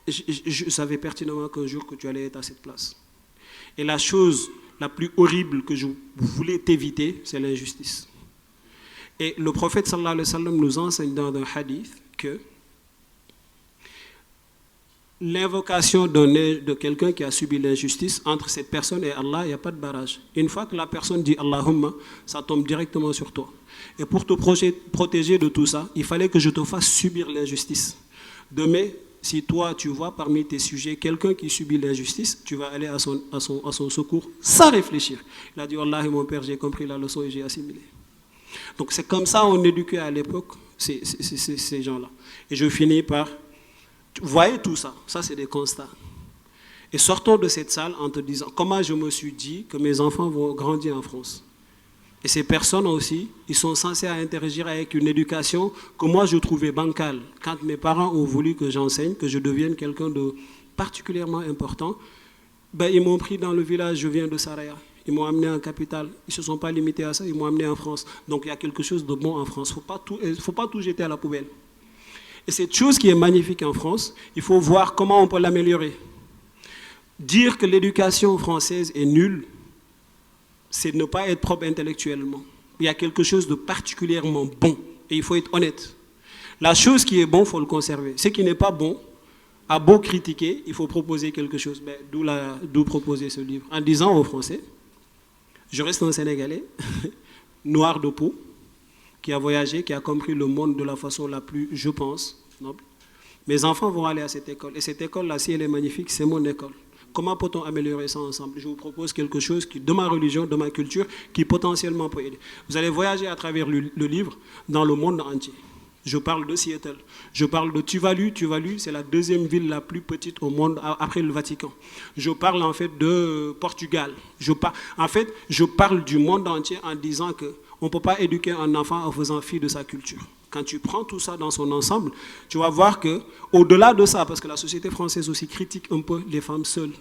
Speaker 1: je savais pertinemment qu'un jour que tu allais être à cette place. Et la chose la plus horrible que je voulais t'éviter, c'est l'injustice. Et le prophète sallallahu alayhi wa sallam nous enseigne dans un hadith que l'invocation de quelqu'un qui a subi l'injustice, entre cette personne et Allah, il n'y a pas de barrage. Une fois que la personne dit Allahumma, ça tombe directement sur toi. Et pour te protéger de tout ça, il fallait que je te fasse subir l'injustice. Demain, si toi, tu vois parmi tes sujets quelqu'un qui subit l'injustice, tu vas aller à son secours sans réfléchir. Il a dit, Wallahi, mon père, j'ai compris la leçon et j'ai assimilé. Donc c'est comme ça on éduquait à l'époque ces gens-là. Et je finis par... Vous voyez tout ça, ça c'est des constats. Et sortons de cette salle en te disant, comment je me suis dit que mes enfants vont grandir en France. Et ces personnes aussi, ils sont censés interagir avec une éducation que moi je trouvais bancale. Quand mes parents ont voulu que j'enseigne, que je devienne quelqu'un de particulièrement important, ben, ils m'ont pris dans le village, je viens de Saraya. Ils m'ont amené en capitale. Ils ne se sont pas limités à ça, ils m'ont amené en France. Donc il y a quelque chose de bon en France. Il ne faut pas tout jeter à la poubelle. Et cette chose qui est magnifique en France, il faut voir comment on peut l'améliorer. Dire que l'éducation française est nulle, c'est ne pas être propre intellectuellement. Il y a quelque chose de particulièrement bon et il faut être honnête. La chose qui est bon, il faut le conserver. Ce qui n'est pas bon, à beau critiquer, il faut proposer quelque chose. Ben, d'où proposer ce livre. En disant aux Français, je reste un Sénégalais, noir de peau, qui a voyagé, qui a compris le monde de la façon la plus, je pense, noble. Mes enfants vont aller à cette école. Et cette école-là, si elle est magnifique, c'est mon école. Comment peut-on améliorer ça ensemble? Je vous propose quelque chose qui, de ma religion, de ma culture, qui potentiellement peut aider. Vous allez voyager à travers le livre dans le monde entier. Je parle de Seattle. Je parle de Tuvalu. Tuvalu, c'est la deuxième ville la plus petite au monde après le Vatican. Je parle en fait de Portugal. Je parle du monde entier en disant qu'on ne peut pas éduquer un enfant en faisant fi de sa culture. Quand tu prends tout ça dans son ensemble, tu vas voir qu'au-delà de ça, parce que la société française aussi critique un peu les femmes seules,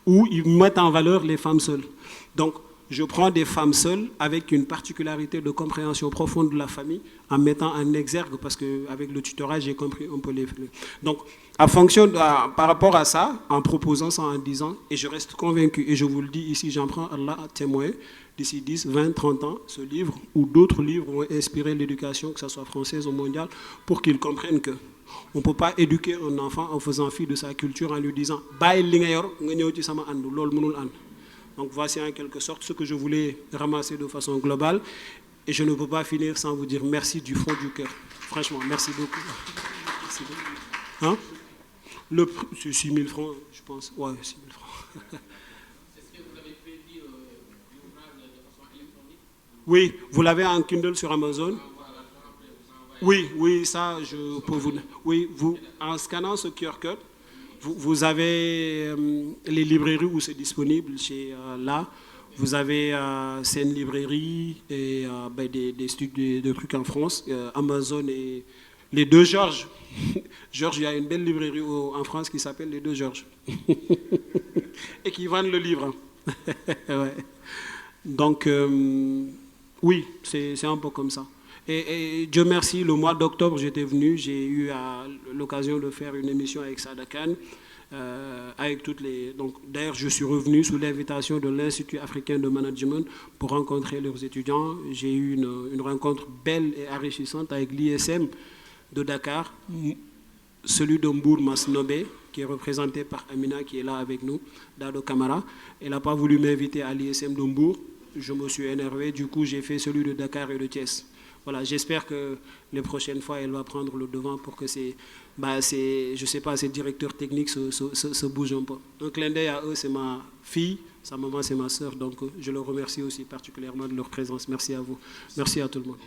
Speaker 1: ou ils mettent en valeur les femmes seules. Donc, je prends des femmes seules avec une particularité de compréhension profonde de la famille en mettant en exergue, parce qu'avec le tutorat, j'ai compris un peu les... Donc, par rapport à ça, en proposant ça, en disant, et je reste convaincu, et je vous le dis ici, j'en prends Allah à témoin, d'ici 10, 20, 30 ans, ce livre ou d'autres livres vont inspirer l'éducation, que ce soit française ou mondiale, pour qu'ils comprennent que on ne peut pas éduquer un enfant en faisant fi de sa culture, en lui disant « Baye li nga yor, nga ñëw ci sama andu, lool mënul and ». Donc voici en quelque sorte ce que je voulais ramasser de façon globale. Et je ne peux pas finir sans vous dire merci du fond du cœur. Franchement, merci beaucoup. Merci beaucoup. Hein? Le prix, c'est 6 000 francs, je pense. Ouais, 6 000 francs. Est-ce que vous avez prédit l'ouvrage de façon électronique? Oui, vous l'avez en Kindle sur Amazon. Oui, ça, je peux vous... Oui, en scannant ce QR code, vous avez les librairies où c'est disponible, là. Vous avez Scène Librairie et des trucs en France, Amazon et les deux Georges. Georges, il y a une belle librairie en France qui s'appelle les deux Georges. Et qui vendent le livre. Ouais. Donc, oui, c'est un peu comme ça. Et Dieu merci, le mois d'octobre, j'étais venu, j'ai eu l'occasion de faire une émission avec Sada Khan, avec toutes les... Donc, d'ailleurs, je suis revenu sous l'invitation de l'Institut africain de management pour rencontrer leurs étudiants. J'ai eu une rencontre belle et enrichissante avec l'ISM de Dakar, celui de Mbour Masnobé, qui est représenté par Amina, qui est là avec nous, Dado Kamara. Elle n'a pas voulu m'inviter à l'ISM de Mbour. Je me suis énervé, du coup, j'ai fait celui de Dakar et de Thiès. Voilà, j'espère que les prochaines fois, elle va prendre le devant pour que ces directeurs techniques se bougent un peu. Un clin d'œil à eux, c'est ma fille, sa maman, c'est ma sœur, donc je leur remercie aussi particulièrement de leur présence. Merci à vous. Merci à tout le monde.